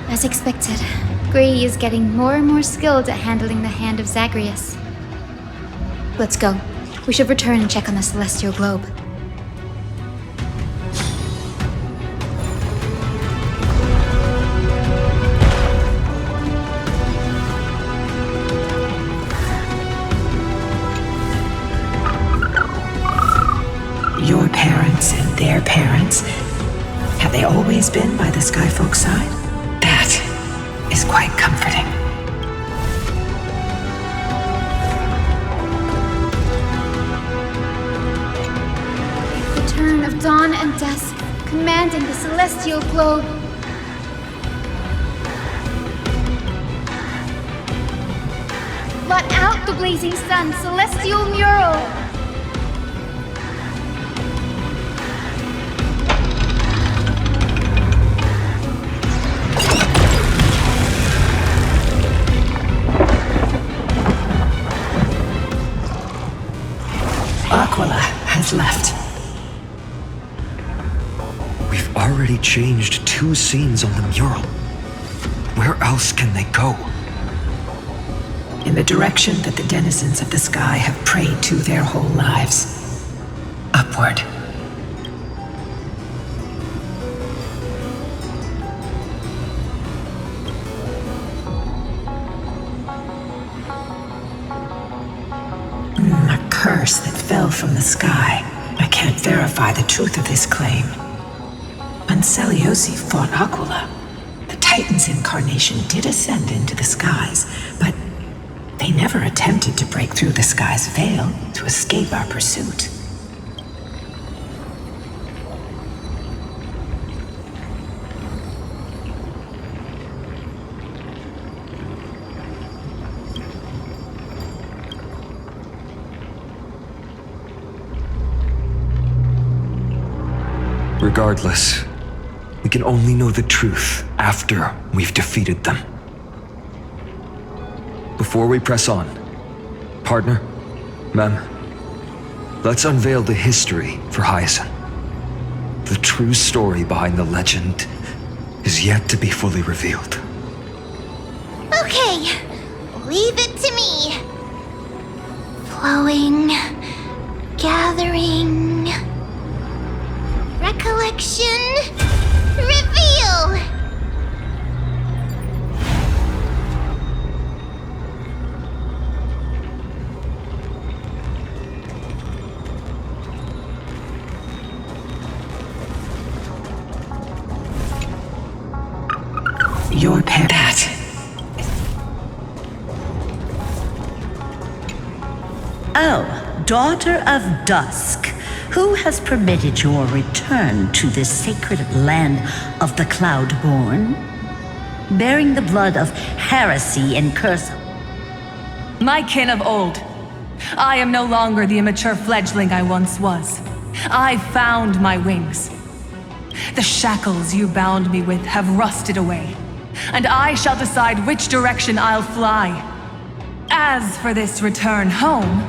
As expected, Grady is getting more and more skilled at handling the hand of Zagreus. Let's go. We should return and check on the celestial globe. Your parents and their parents, have they always been by the Skyfolk's side? That is quite comforting. Return of dawn and dusk, commanding the celestial globe. Blot out the blazing sun, celestial mural. Aquila has left. We've already changed 2 scenes on the mural. Where else can they go? In the direction that the denizens of the sky have prayed to their whole lives. Upward. A curse that fell from the sky. I can't verify the truth of this claim. When Seliosi fought Aquila, the Titan's incarnation did ascend into the skies, but they never attempted to break through the sky's veil to escape our pursuit. Regardless, we can only know the truth after we've defeated them. Before we press on, partner, ma'am, let's unveil the history for Hyacinth. The true story behind the legend is yet to be fully revealed. Okay, leave it to me. Flowing, gathering, recollection, reveal! Your pet. Oh, Daughter of Dusk, who has permitted your return to this sacred land of the Cloudborn? Bearing the blood of heresy and curse. My kin of old. I am no longer the immature fledgling I once was. I found my wings. The shackles you bound me with have rusted away, and I shall decide which direction I'll fly. As for this return home,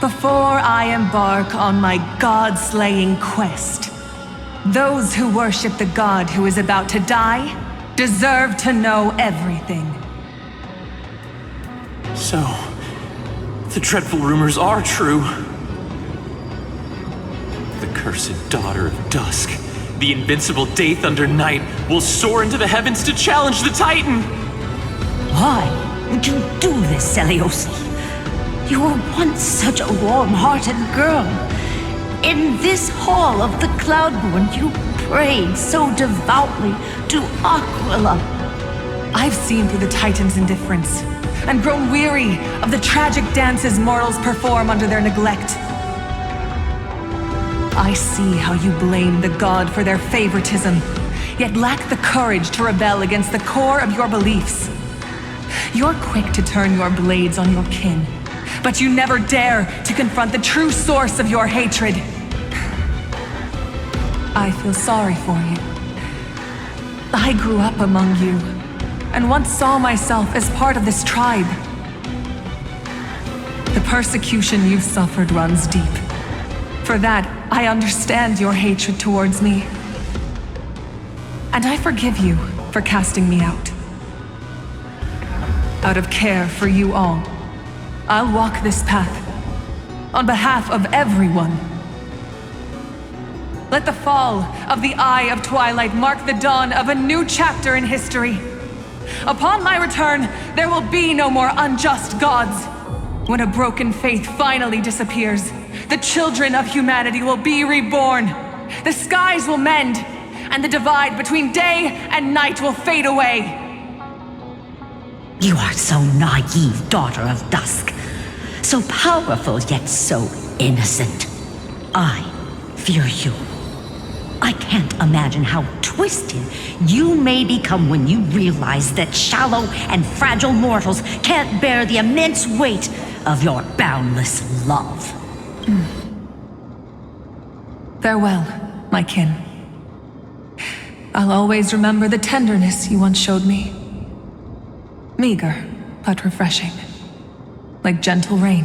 before I embark on my god-slaying quest, those who worship the god who is about to die deserve to know everything. So, the dreadful rumors are true. The cursed Daughter of Dusk, the invincible Day Thunder Knight, will soar into the heavens to challenge the Titan! Why would you do this, Seliosi? You were once such a warm-hearted girl. In this hall of the Cloudborn, you prayed so devoutly to Aquila. I've seen through the Titan's indifference, and grown weary of the tragic dances mortals perform under their neglect. I see how you blame the god for their favoritism, yet lack the courage to rebel against the core of your beliefs. You're quick to turn your blades on your kin, but you never dare to confront the true source of your hatred. I feel sorry for you. I grew up among you, and once saw myself as part of this tribe. The persecution you've suffered runs deep. For that, I understand your hatred towards me. And I forgive you for casting me out. Out of care for you all, I'll walk this path on behalf of everyone. Let the fall of the Eye of Twilight mark the dawn of a new chapter in history. Upon my return, there will be no more unjust gods. When a broken faith finally disappears, the children of humanity will be reborn. The skies will mend, and the divide between day and night will fade away. You are so naive, Daughter of Dusk. So powerful, yet so innocent. I fear you. I can't imagine how twisted you may become when you realize that shallow and fragile mortals can't bear the immense weight of your boundless love. Farewell, my kin. I'll always remember the tenderness you once showed me. Meager, but refreshing. Like gentle rain.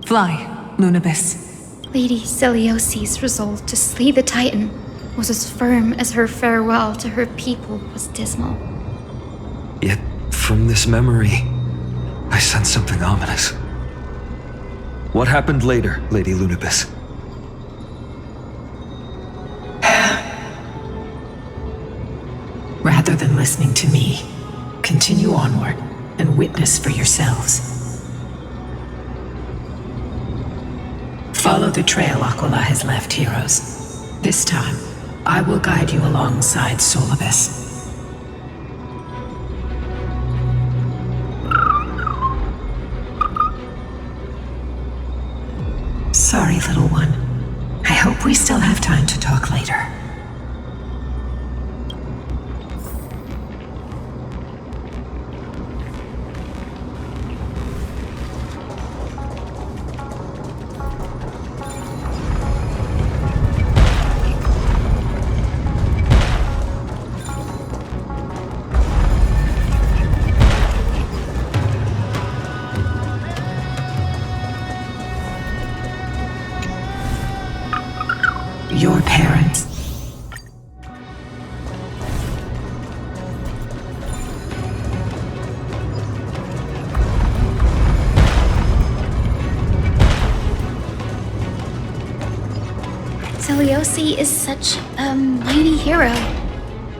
Fly, Lunibus. Lady Celiosi's resolve to slay the Titan was as firm as her farewell to her people was dismal. Yet, from this memory, I sense something ominous. What happened later, Lady Lunibus? Rather than listening to me, continue onward and witness for yourselves. Follow the trail Aquila has left, heroes. This time, I will guide you alongside Solibus. Sorry, little one. I hope we still have time to talk later. Your parents. Seliosi is such a mighty hero.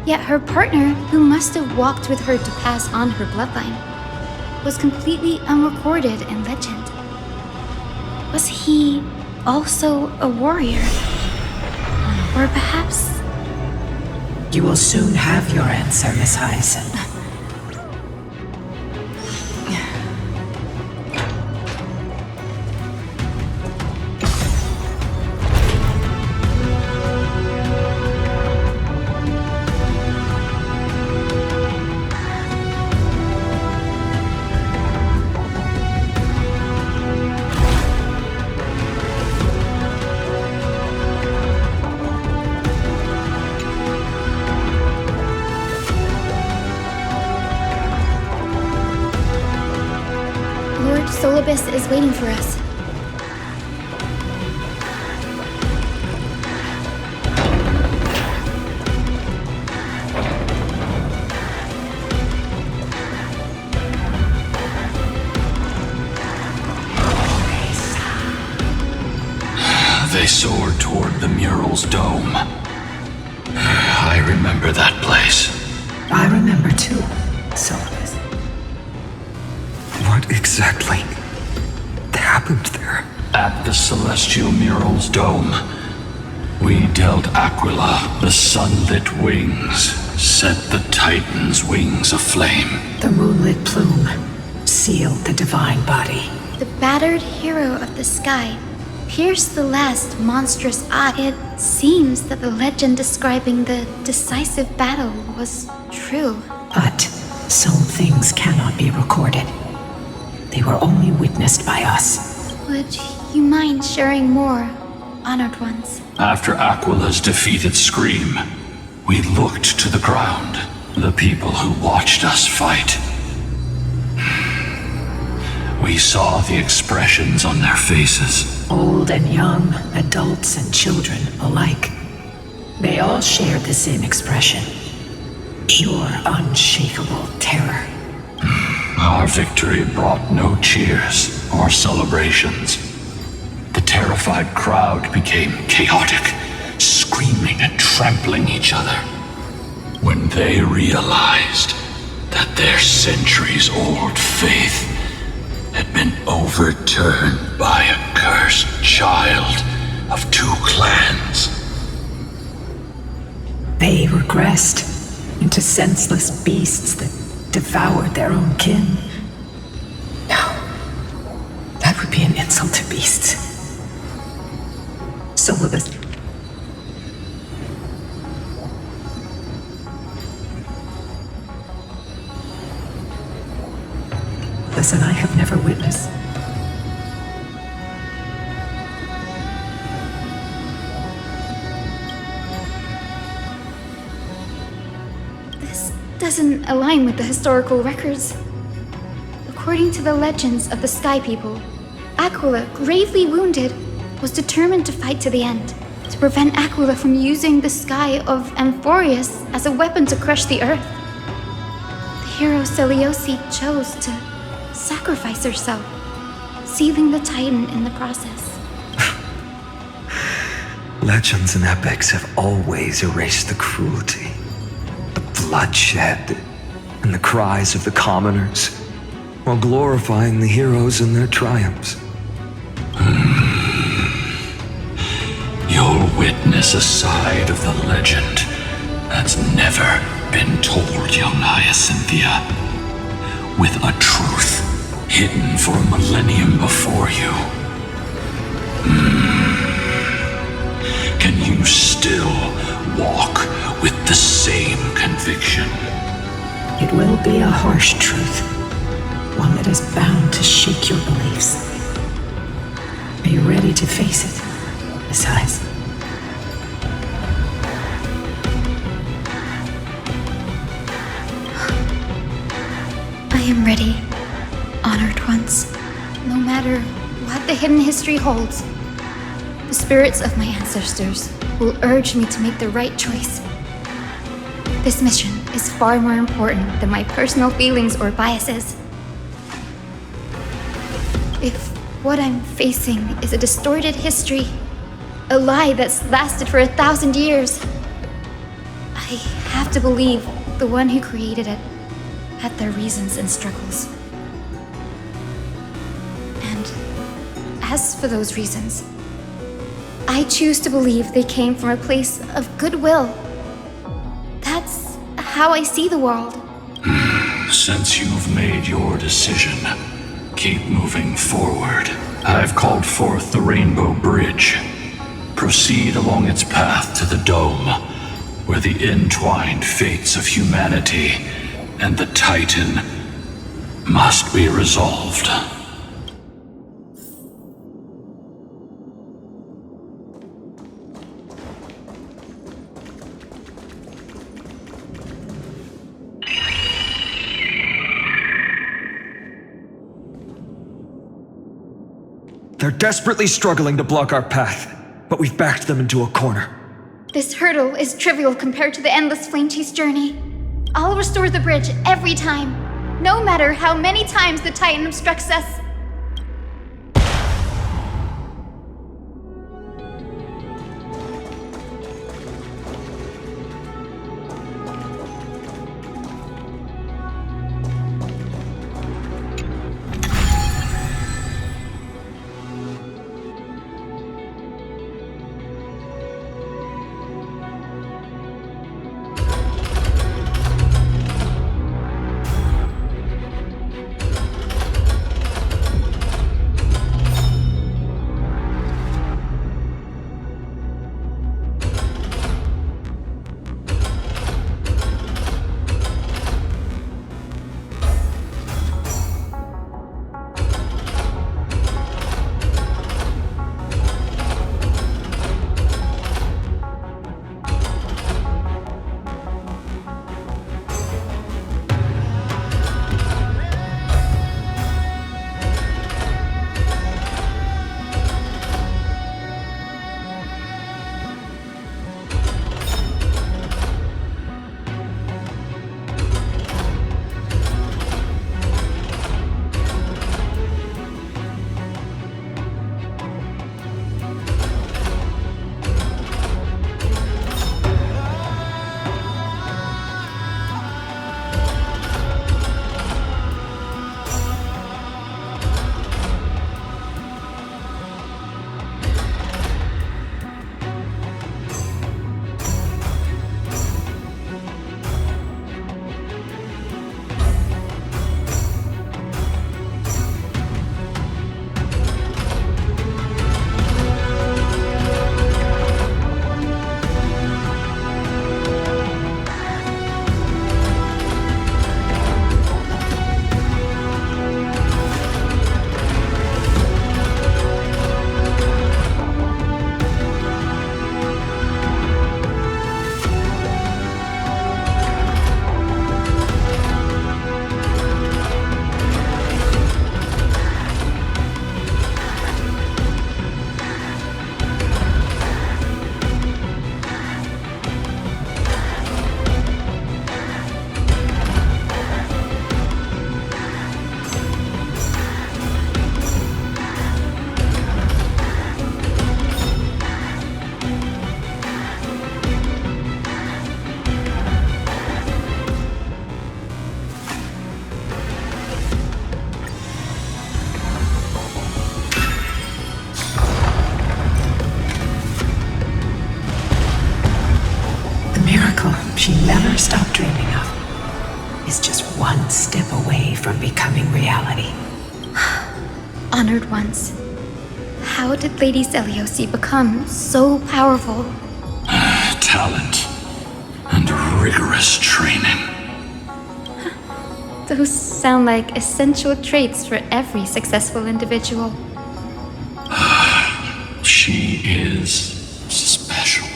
Yet her partner, who must have walked with her to pass on her bloodline, was completely unrecorded in legend. Was he also a warrior? Or perhaps... You will soon have your answer, Miss Hyacinth. Lord Solibus is waiting for us. They soared toward the mural's dome. I remember that place. I remember too, Solibus. What exactly happened there? At the celestial mural's dome, we dealt Aquila the sunlit wings, set the Titan's wings aflame. The moonlit plume sealed the divine body. The battered hero of the sky pierced the last monstrous eye. It seems that the legend describing the decisive battle was true. But some things cannot be recorded. They were only witnessed by us. Would you mind sharing more, honored ones? After Aquila's defeated scream, we looked to the ground, the people who watched us fight. We saw the expressions on their faces. Old and young, adults and children alike. They all shared the same expression. Pure, unshakable terror. Our victory brought no cheers or celebrations. The terrified crowd became chaotic, screaming and trampling each other. When they realized that their centuries-old faith had been overturned by a cursed child of two clans. They regressed into senseless beasts that devoured their own kin. No, that would be an insult to beasts. Solibus. Listen, I have never witnessed. This doesn't align with the historical records. According to the legends of the Sky People, Aquila, gravely wounded, was determined to fight to the end, to prevent Aquila from using the sky of Amphorius as a weapon to crush the earth. The hero Seliosi chose to sacrifice herself, sealing the Titan in the process. Legends and epics have always erased the cruelty, the bloodshed, and the cries of the commoners, while glorifying the heroes and their triumphs. You'll witness a side of the legend that's never been told, young Hyacinthia, with a truth hidden for a millennium before you. Can you still walk with the same conviction? It will be a harsh truth, one that is bound to shake your beliefs. Are you ready to face it, Miss Hyacinth? I am ready, honored ones. No matter what the hidden history holds, The spirits of my ancestors will urge me to make the right choice. This mission is far more important than my personal feelings or biases. If what I'm facing is a distorted history, a lie that's lasted for 1,000 years, I have to believe the one who created it had their reasons and struggles. And as for those reasons, I choose to believe they came from a place of goodwill. That's how I see the world. Since you've made your decision, keep moving forward. I've called forth the Rainbow Bridge. Proceed along its path to the Dome, where the entwined fates of humanity and the Titan must be resolved. They're desperately struggling to block our path, but we've backed them into a corner. This hurdle is trivial compared to the endless flame chase journey. I'll restore the bridge every time, no matter how many times the Titan obstructs us. she never stopped dreaming of is just one step away from becoming reality. Honored ones, how did Lady Seliosi become so powerful? Talent and rigorous training. Those sound like essential traits for every successful individual. She is special.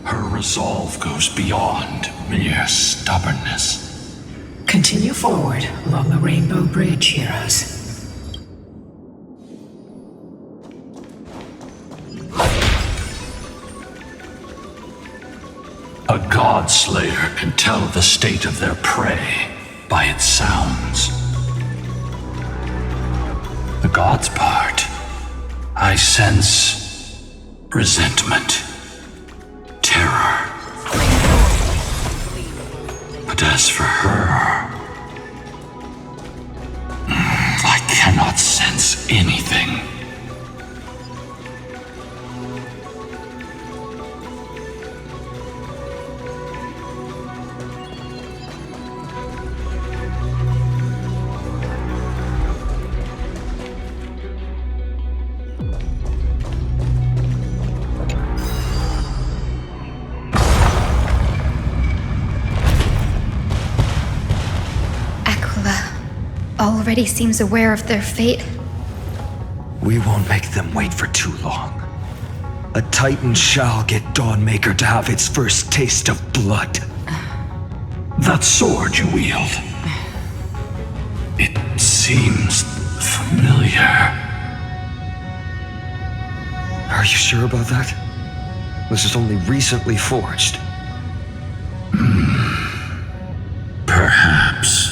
Her resolve goes beyond mere stubbornness. Continue forward along the Rainbow Bridge, heroes. A god slayer can tell the state of their prey by its sounds. The god's part, I sense resentment, terror. But as for her, I cannot sense anything. Already seems aware of their fate. We won't make them wait for too long. A Titan shall get Dawnmaker to have its first taste of blood. That sword you wield, it seems familiar. Are you sure about that? This is only recently forged. Perhaps.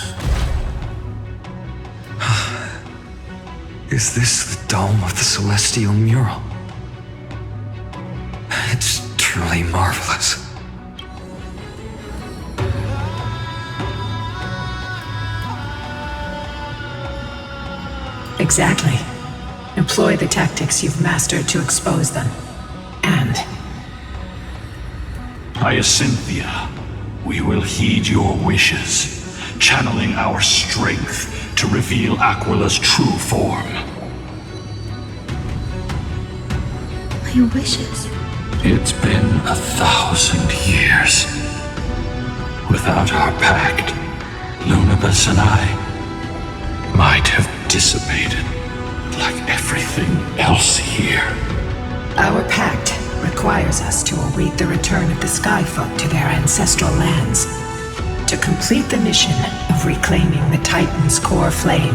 Is this the dome of the celestial mural? It's truly marvelous. Exactly. Employ the tactics you've mastered to expose them. And Hyacinthia, we will heed your wishes, channeling our strength to reveal Aquila's true form. My wishes? It's been 1,000 years. Without our pact, Lunabus and I might have dissipated like everything else here. our pact requires us to await the return of the Skyfolk to their ancestral lands. To complete the mission of reclaiming the Titan's core flame,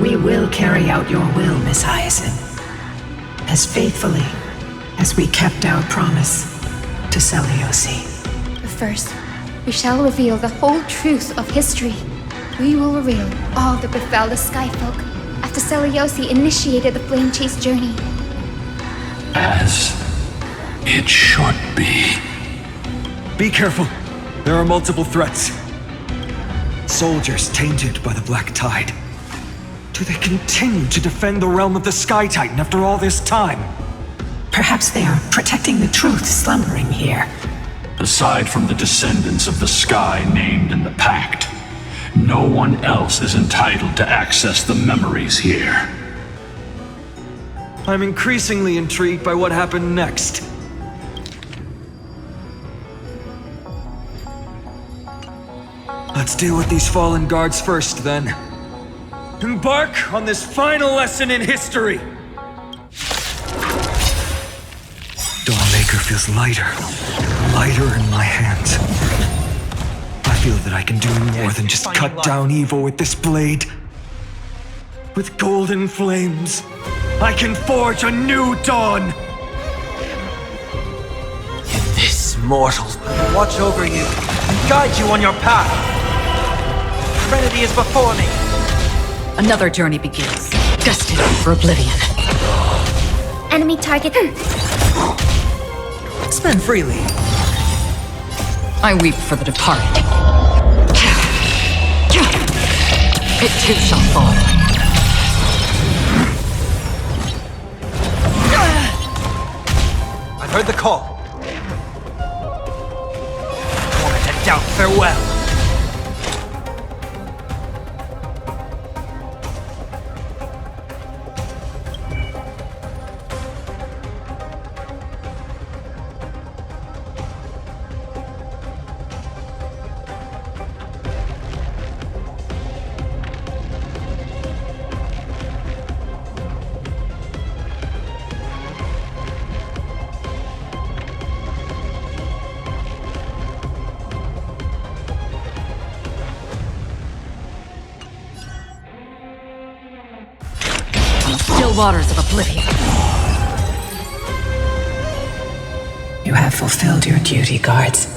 we will carry out your will, Miss Hyacinth, as faithfully as we kept our promise to Seliosi. But first, we shall reveal the whole truth of history. We will reveal all that befell the Skyfolk after Seliosi initiated the Flame Chase journey. As it should be. Be careful. There are multiple threats. Soldiers tainted by the Black Tide. Do they continue to defend the realm of the Sky Titan after all this time? Perhaps they are protecting the truth slumbering here. Aside from the descendants of the sky named in the pact, no one else is entitled to access the memories here. I'm increasingly intrigued by what happened next. Let's deal with these fallen guards first, then. Embark on this final lesson in history! Dawnmaker feels lighter in my hands. I feel that I can do more than just cut down evil with this blade. With golden flames, I can forge a new dawn! This mortal will watch over you and guide you on your path. Trinity is before me. Another journey begins, destined for oblivion. Enemy target. Spend freely. I weep for the departed. It too shall fall. I've heard the call. Moment to doubt farewell. Still waters of oblivion. You have fulfilled your duty, guards.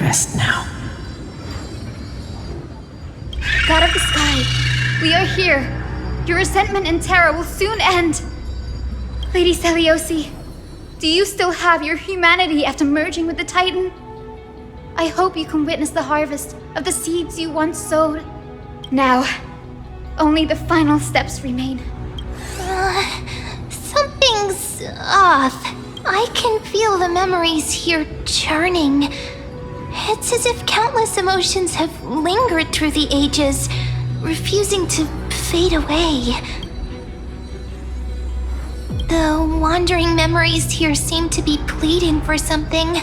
best now. God of the Sky, we are here. Your resentment and terror will soon end. Lady Celiosi, do you still have your humanity after merging with the Titan? I hope you can witness the harvest of the seeds you once sowed. Now, only the final steps remain. Something's off. I can feel the memories here churning. It's as if countless emotions have lingered through the ages, refusing to fade away. The wandering memories here seem to be pleading for something,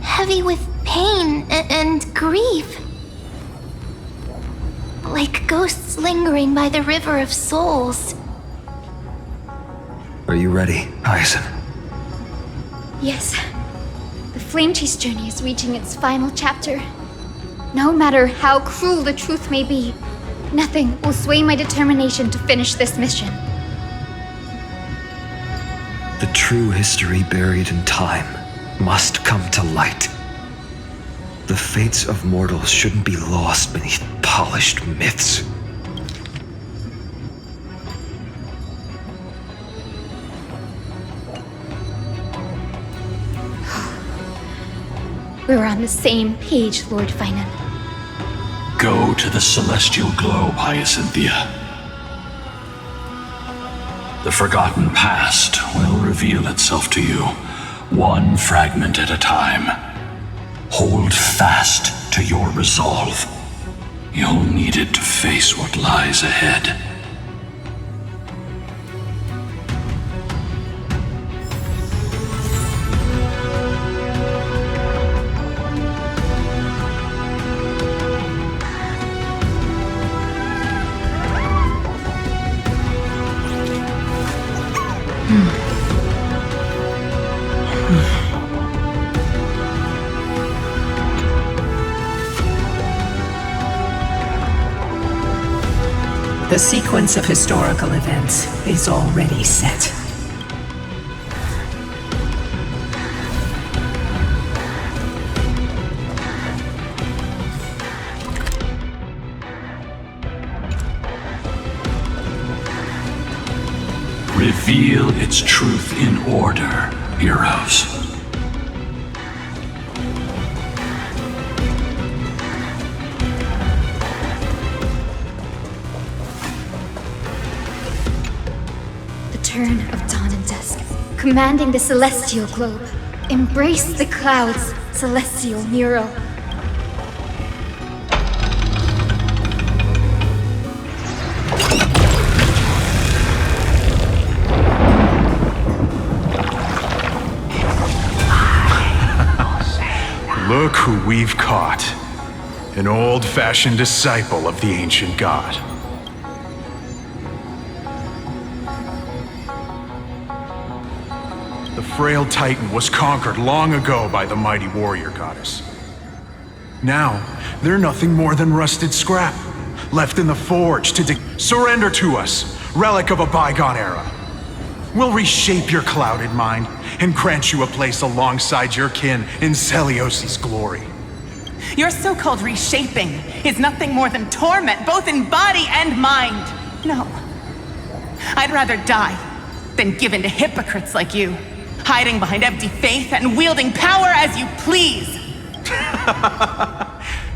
heavy with pain and grief. Like ghosts lingering by the river of souls. Are you ready, Aizen? Yes. The Flame Chase journey is reaching its final chapter. No matter how cruel the truth may be, nothing will sway my determination to finish this mission. The true history buried in time must come to light. The fates of mortals shouldn't be lost beneath polished myths. We're on the same page, Lord Finan. Go to the celestial globe, Hyacinthia. The forgotten past will reveal itself to you, one fragment at a time. Hold fast to your resolve. You'll need it to face what lies ahead. The sequence of historical events is already set. Reveal its truth in order, heroes. Turn of dawn and dusk, commanding the celestial globe. Embrace the clouds, celestial mural. Look who we've caught. An old-fashioned disciple of the ancient god. The frail Titan was conquered long ago by the mighty warrior goddess. Now, they're nothing more than rusted scrap, left in the forge to surrender to us, relic of a bygone era. We'll reshape your clouded mind and grant you a place alongside your kin in Celiosi's glory. Your so-called reshaping is nothing more than torment, both in body and mind. No. I'd rather die than give in to hypocrites like you, hiding behind empty faith and wielding power as you please.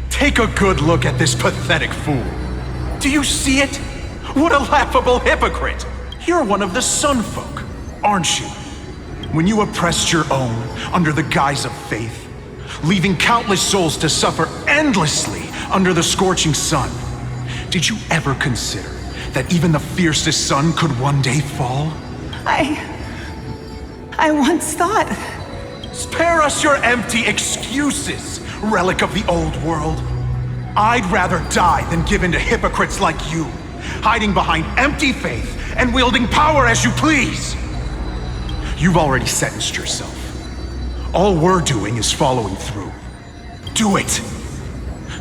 Take a good look at this pathetic fool. Do you see it? What a laughable hypocrite! You're one of the Sun Folk, aren't you? When you oppressed your own under the guise of faith, leaving countless souls to suffer endlessly under the scorching sun, did you ever consider that even the fiercest sun could one day fall? I once thought... Spare us your empty excuses, relic of the old world. I'd rather die than give in to hypocrites like you, hiding behind empty faith and wielding power as you please. You've already sentenced yourself. All we're doing is following through. Do it.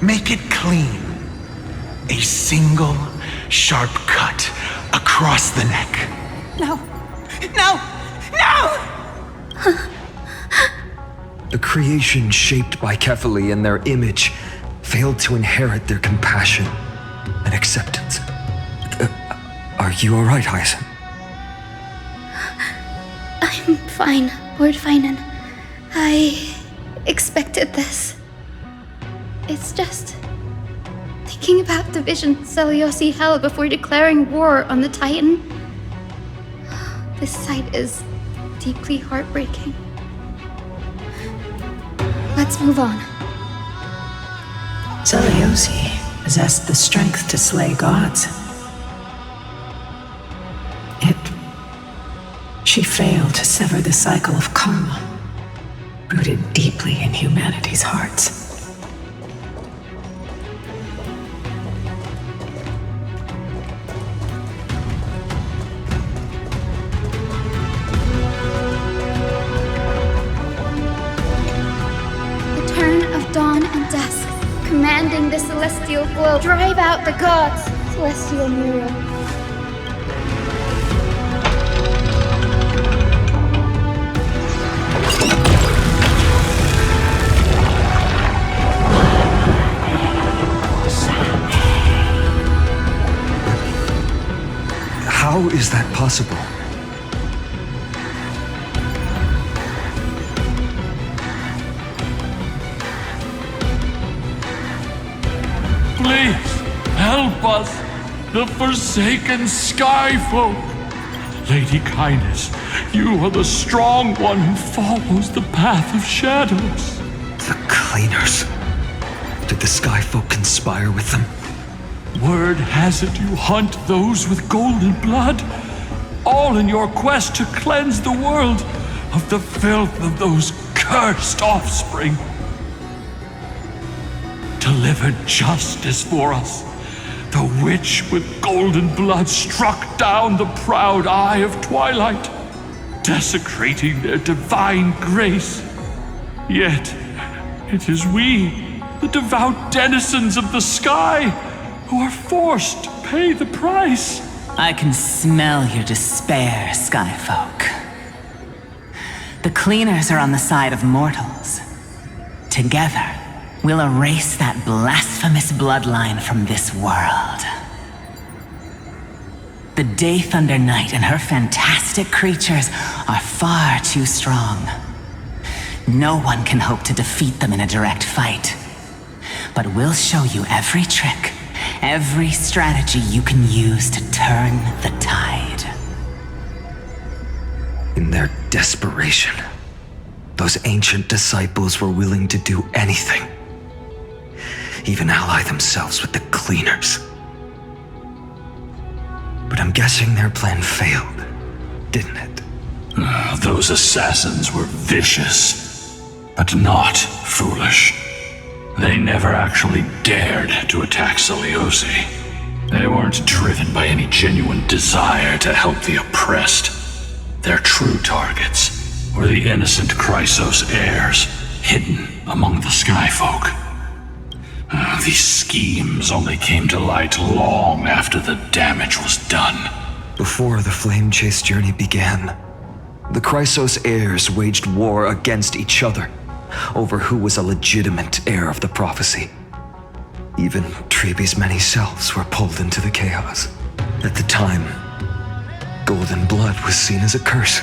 Make it clean. A single, sharp cut across the neck. No! No! No! A creation shaped by Kefali and their image failed to inherit their compassion and acceptance. Are you alright, Hyacin? I'm fine, Lord Finan. I expected this. It's just thinking about the vision Seliosi held before declaring war on the Titan. This sight is deeply heartbreaking. Let's move on. Seliosi possessed the strength to slay gods. Yet, she failed to sever the cycle of karma, rooted deeply in humanity's hearts. Dawn and dusk, commanding the celestial glow. Drive out the gods, celestial mural. How is that possible? Please, help us, the forsaken sky folk. Lady Kindness, you are the strong one who follows the path of shadows. The Cleaners. Did the sky folk conspire with them? Word has it you hunt those with golden blood, all in your quest to cleanse the world of the filth of those cursed offspring. Delivered justice for us. The witch with golden blood struck down the proud eye of twilight, desecrating their divine grace. Yet, it is we, the devout denizens of the sky, who are forced to pay the price. I can smell your despair, Skyfolk. The Cleaners are on the side of mortals. Together, we'll erase that blasphemous bloodline from this world. The Day Thunder Knight and her fantastic creatures are far too strong. No one can hope to defeat them in a direct fight. But we'll show you every trick, every strategy you can use to turn the tide. In their desperation, those ancient disciples were willing to do anything. Even ally themselves with the Cleaners. But I'm guessing their plan failed, didn't it? Those assassins were vicious, but not foolish. They never actually dared to attack Seliosi. They weren't driven by any genuine desire to help the oppressed. Their true targets were the innocent Chrysos heirs, hidden among the Skyfolk. These schemes only came to light long after the damage was done. Before the Flame Chase journey began, the Chrysos heirs waged war against each other over who was a legitimate heir of the prophecy. Even Treeby's many selves were pulled into the chaos. At the time, golden blood was seen as a curse.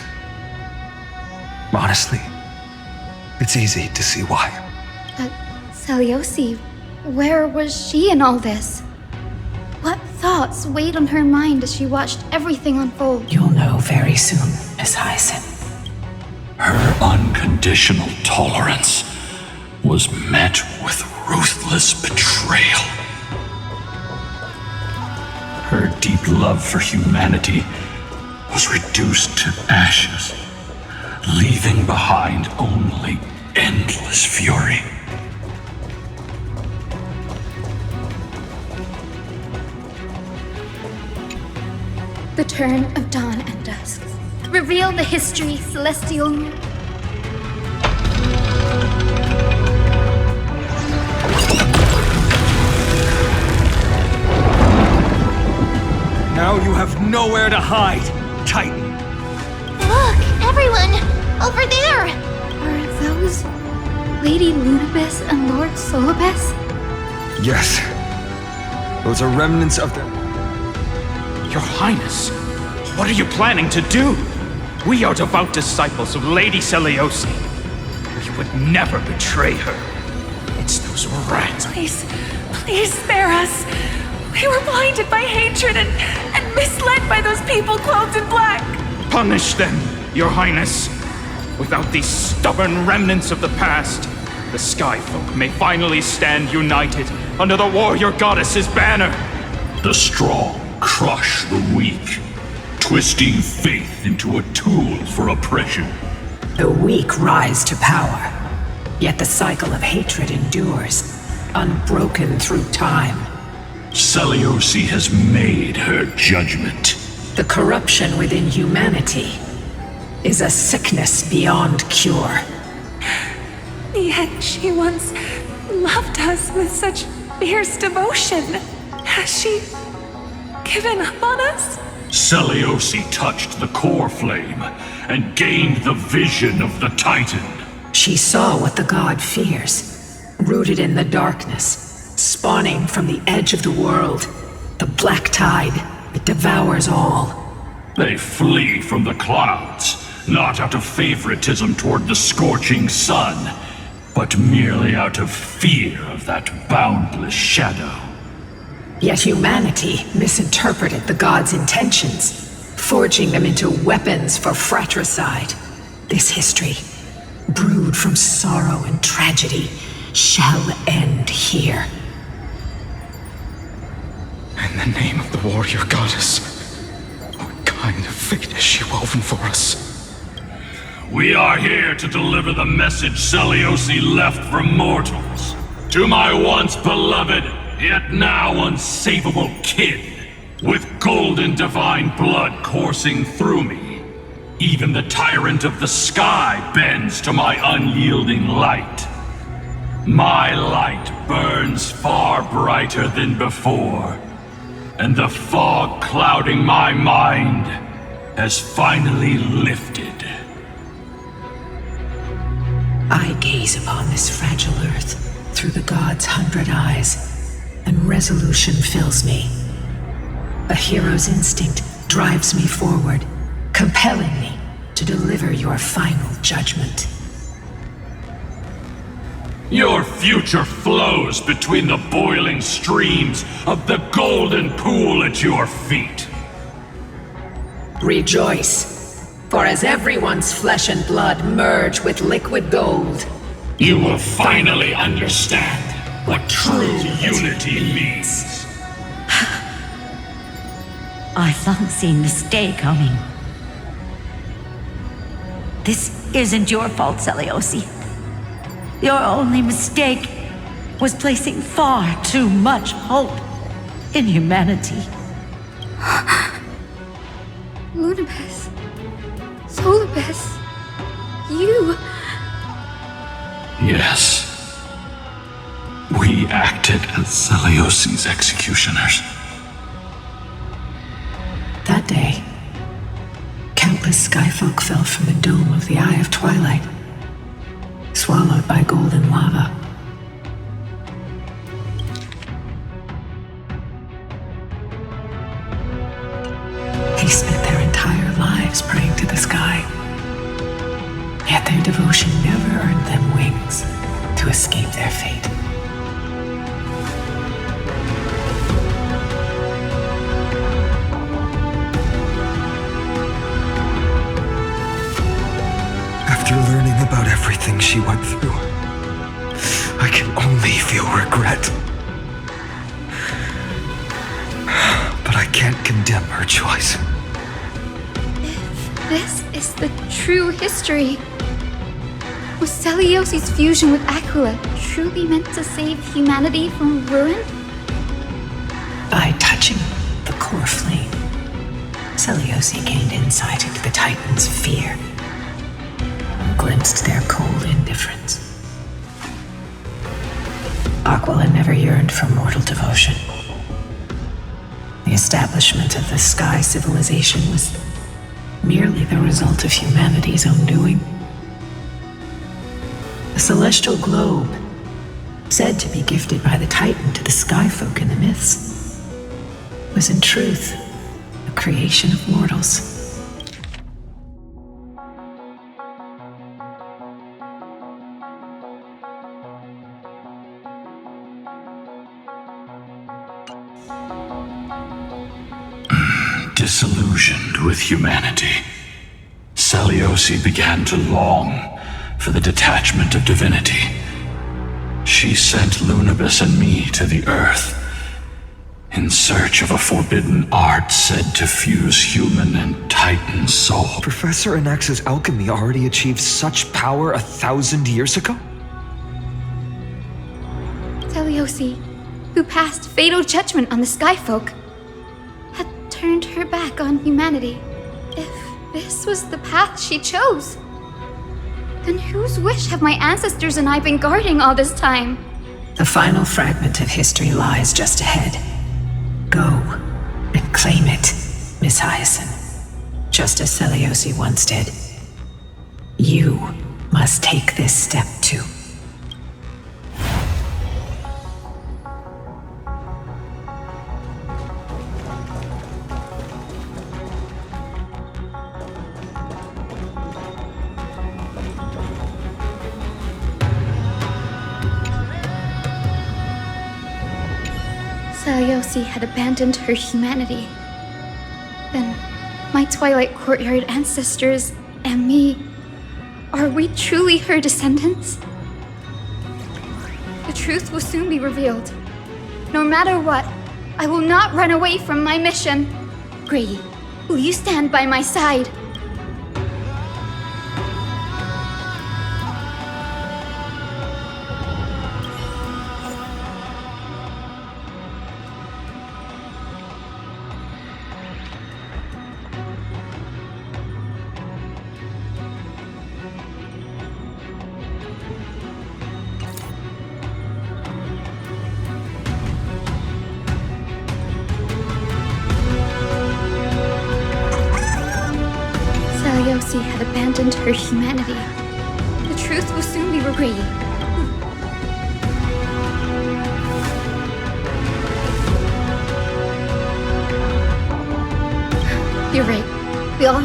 Honestly, it's easy to see why. But Seliosi, where was she in all this? What thoughts weighed on her mind as she watched everything unfold? You'll know very soon, Miss Hyacin. Her unconditional tolerance was met with ruthless betrayal. Her deep love for humanity was reduced to ashes, leaving behind only endless fury. The turn of dawn and dusk. Reveal the history, celestial. Now you have nowhere to hide, Titan. Look, everyone! Over there! Are those Lady Lunibus and Lord Solibus? Yes. Those are remnants of them. Your Highness, what are you planning to do? We are devout disciples of Lady Seliosi. We would never betray her. It's those rats. Please, please spare us. We were blinded by hatred and misled by those people clothed in black. Punish them, Your Highness. Without these stubborn remnants of the past, the Sky Folk may finally stand united under the warrior goddess's banner. The strong crush the weak, twisting faith into a tool for oppression. The weak rise to power, yet the cycle of hatred endures, unbroken through time. Seliosi has made her judgment. The corruption within humanity is a sickness beyond cure. Yet she once loved us with such fierce devotion. Has she given up on us? Seliosi touched the core flame and gained the vision of the Titan. She saw what the god fears, rooted in the darkness, spawning from the edge of the world, the black tide that devours all. They flee from the clouds, not out of favoritism toward the scorching sun, but merely out of fear of that boundless shadow. Yet humanity misinterpreted the gods' intentions, forging them into weapons for fratricide. This history, brewed from sorrow and tragedy, shall end here. In the name of the warrior goddess, what kind of fate has she woven for us? We are here to deliver the message Seliosi left for mortals. To my once beloved, yet now unsavable kin, with golden divine blood coursing through me. Even the tyrant of the sky bends to my unyielding light. My light burns far brighter than before, and the fog clouding my mind has finally lifted. I gaze upon this fragile earth through the god's 100 eyes, and resolution fills me. A hero's instinct drives me forward, compelling me to deliver your final judgment. Your future flows between the boiling streams of the golden pool at your feet. Rejoice, for as everyone's flesh and blood merge with liquid gold, you will finally understand what true unity means. I've long seen this day coming. This isn't your fault, Seliosi. Your only mistake was placing far too much hope in humanity. Lunibus, Solibus, you... Yes. We acted as Seliosi's executioners. That day, countless skyfolk fell from the dome of the Eye of Twilight, swallowed by golden lava. They spent their entire lives praying to the sky, yet their devotion never earned them wings to escape their fate. After learning about everything she went through, I can only feel regret. But I can't condemn her choice. If this is the true history, was Seliosi's fusion with Aquila truly meant to save humanity from ruin? By touching the core flame, Seliosi gained insight into the Titan's fear, glimpsed their cold indifference. Aquila never yearned for mortal devotion. The establishment of the Sky civilization was merely the result of humanity's own doing. The celestial globe, said to be gifted by the Titan to the skyfolk in the myths, was in truth a creation of mortals. Disillusioned with humanity, Seliosi began to long for the detachment of divinity. She sent Lunabis and me to the Earth in search of a forbidden art said to fuse human and Titan soul. Professor Anax's alchemy already achieved such power 1,000 years ago? Seliosi, who passed fatal judgment on the Skyfolk, had turned her back on humanity. If this was the path she chose, then whose wish have my ancestors and I been guarding all this time? The final fragment of history lies just ahead. Go and claim it, Miss Hyacinth, just as Seliosi once did. You must take this step too. Seliosi had abandoned her humanity. Then, my Twilight Courtyard ancestors and me, are we truly her descendants? The truth will soon be revealed. No matter what, I will not run away from my mission. Grady, will you stand by my side? Seliosi had abandoned her humanity. The truth will soon be revealed. You're right. We all